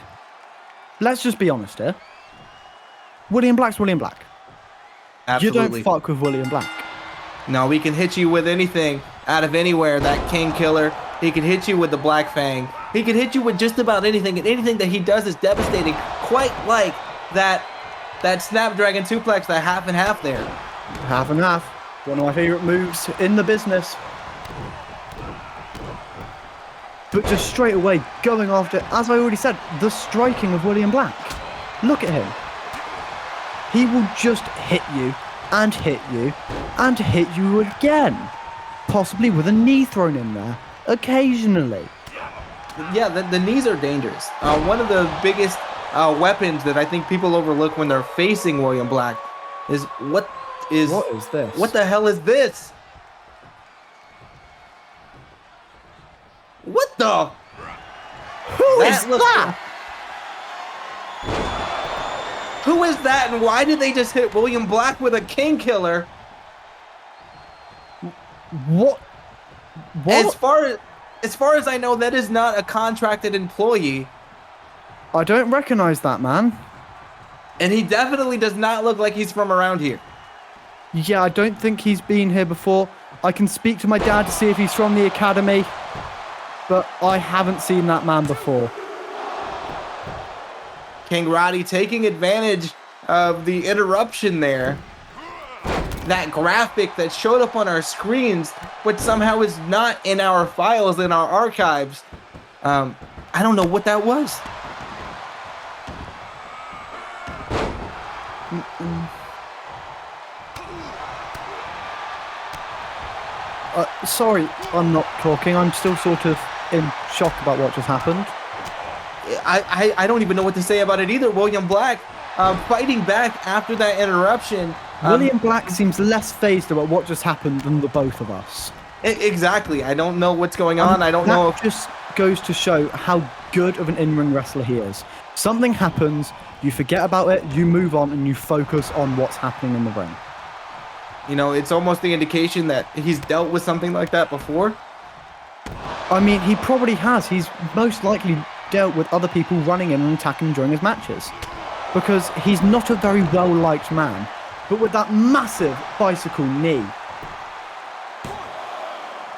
Let's just be honest here. William Black's William Black. Absolutely. You don't fuck with William Black. No, we can hit you with anything out of anywhere. That King Killer. He can hit you with the Black Fang. He can hit you with just about anything, and anything that he does is devastating. Quite like that Snapdragon suplex, that half and half there. Half and half. One of my favorite moves in the business. But just straight away going after, as I already said, the striking of William Black. Look at him. He will just hit you and hit you and hit you again. Possibly with a knee thrown in there, occasionally. Yeah, the knees are dangerous. One of the biggest weapons that I think people overlook when they're facing William Black is what is this? What the hell is this? What the? Who is that? Who is that, and why did they just hit William Black with a King Killer? What? As far as I know, that is not a contracted employee. I don't recognize that man. And he definitely does not look like he's from around here. Yeah, I don't think he's been here before. I can speak to my dad to see if he's from the academy, but I haven't seen that man before. King Roddy taking advantage of the interruption there. That graphic that showed up on our screens, but somehow is not in our files, in our archives. I don't know what that was. Sorry, I'm not talking. I'm still sort of in shock about what just happened. I don't even know what to say about it either. William Black fighting back after that interruption. William Black seems less phased about what just happened than the both of us. Exactly. I don't know what's going on. I don't know if... That just goes to show how good of an in-ring wrestler he is. Something happens, you forget about it, you move on, and you focus on what's happening in the ring. You know, it's almost the indication that he's dealt with something like that before. I mean, he probably has. He's most likely dealt with other people running in and attacking during his matches. Because he's not a very well-liked man. But with that massive bicycle knee.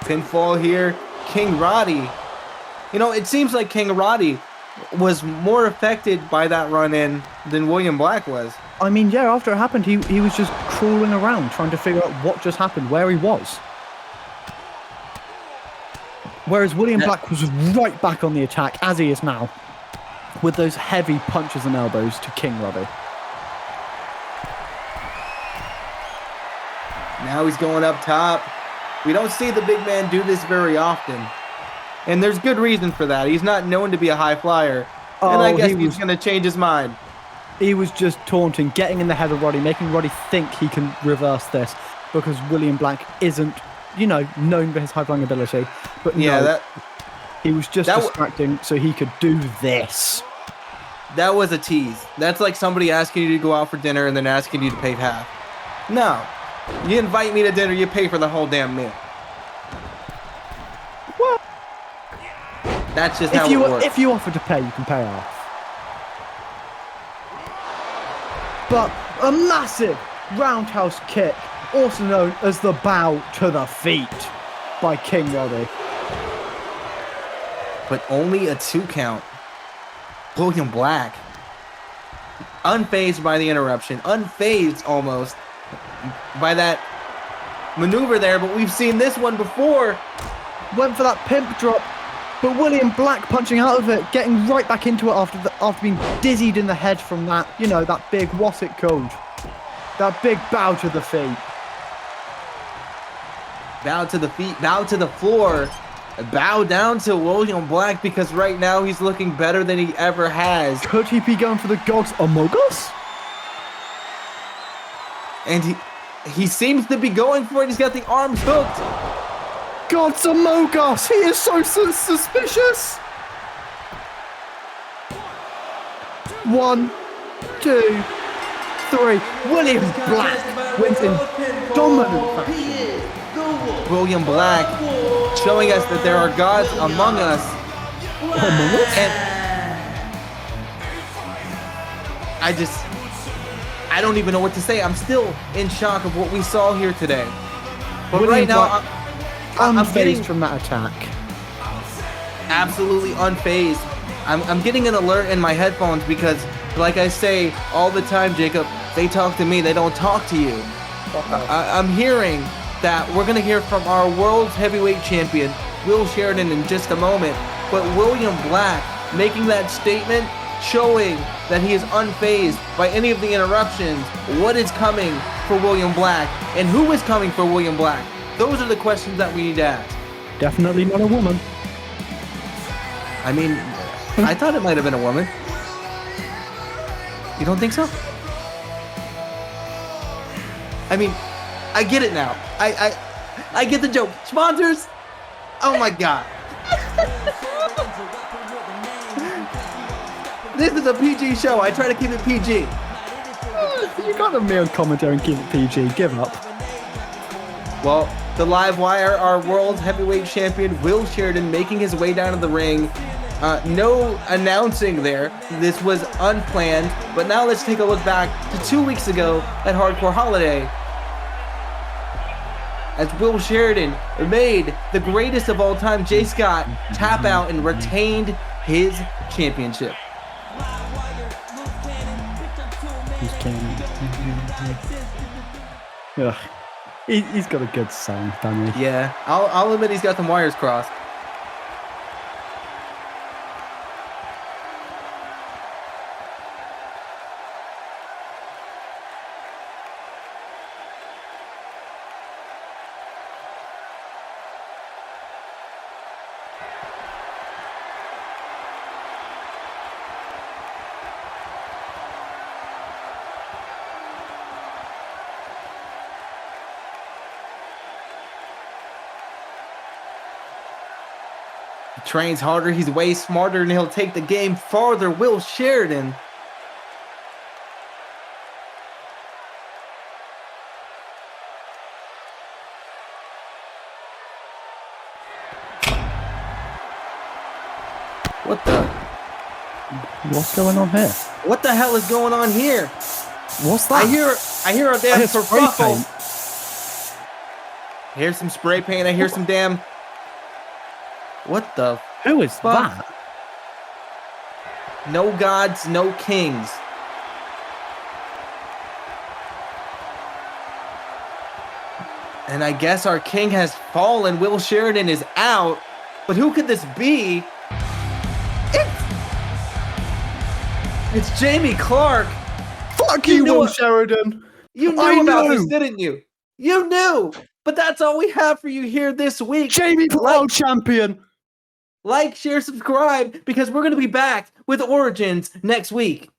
Pinfall here. King Roddy. You know, it seems like King Roddy was more affected by that run-in than William Black was. I mean, yeah, after it happened, he was just crawling around trying to figure out what just happened, where he was. Whereas William Black was right back on the attack, as he is now, with those heavy punches and elbows to King Roddy. Now he's going up top. We don't see the big man do this very often. And there's good reason for that. He's not known to be a high flyer. And I guess he's going to change his mind. He was just taunting, getting in the head of Roddy, making Roddy think he can reverse this because William Black isn't, you know, known for his high-flying ability. But no, he was just distracting so he could do this. That was a tease. That's like somebody asking you to go out for dinner and then asking you to pay half. No. You invite me to dinner, you pay for the whole damn meal. What? That's just how it works. If you offer to pay, you can pay off. But a massive roundhouse kick, also known as the bow to the feet by King Roddy. But only a 2 count. William Black, unfazed by the interruption, unfazed almost by that maneuver there, but we've seen this one before. Went for that pimp drop, but William Black punching out of it, getting right back into it after being dizzied in the head from that, you know, that big, what's it called? That big bow to the feet. Bow to the feet, bow to the floor, bow down to William Black because right now he's looking better than he ever has. Could he be going for the Gogs Among Us? And he seems to be going for it. He's got the arms hooked. Gods Among Us! He is so suspicious! 1, 2, 3. William Black wins in dominant fashion. William Black showing us that there are gods among us. Among us? And I don't even know what to say. I'm still in shock of what we saw here today. But William right now, I'm unfazed getting from that attack. absolutely unfazed. I'm getting an alert in my headphones because, like I say all the time, Jacob, they talk to me, they don't talk to you. I'm hearing that we're going to hear from our world's heavyweight champion, Will Sheridan, in just a moment. But William Black making that statement, showing that he is unfazed by any of the interruptions. What is coming for William Black? And who is coming for William Black? Those are the questions that we need to ask. Definitely not a woman. I mean, I thought it might have been a woman. You don't think so? I mean, I get it now. I get the joke. Sponsors? Oh my god. This is a PG show. I try to keep it PG. You got a male commentary and keep it PG. Give up. Well, the live wire, our world heavyweight champion, Will Sheridan, making his way down to the ring. No announcing there. This was unplanned. But now let's take a look back to 2 weeks ago at Hardcore Holiday, as Will Sheridan made the greatest of all time, Jay Scott, tap out and retained his championship. Ugh. He's got a good song, doesn't he? Yeah, I'll admit he's got the wires crossed. He trains harder, he's way smarter, and he'll take the game farther. Will Sheridan. What the? What's going on here? What the hell is going on here? What's that? I hear a damn spray kerfuffle. paint. I hear some spray paint. I hear some damn. What the? Who is Fuck. that? No gods, no kings. And I guess our king has fallen. Will Sheridan is out. But who could this be? It's Jamie Clark. Fuck You you, knew Will it. Sheridan. You I knew about knew. this, didn't you? You knew. But that's all we have for you here this week. Jamie World Champion. Like, share, subscribe, because we're going to be back with Origins next week.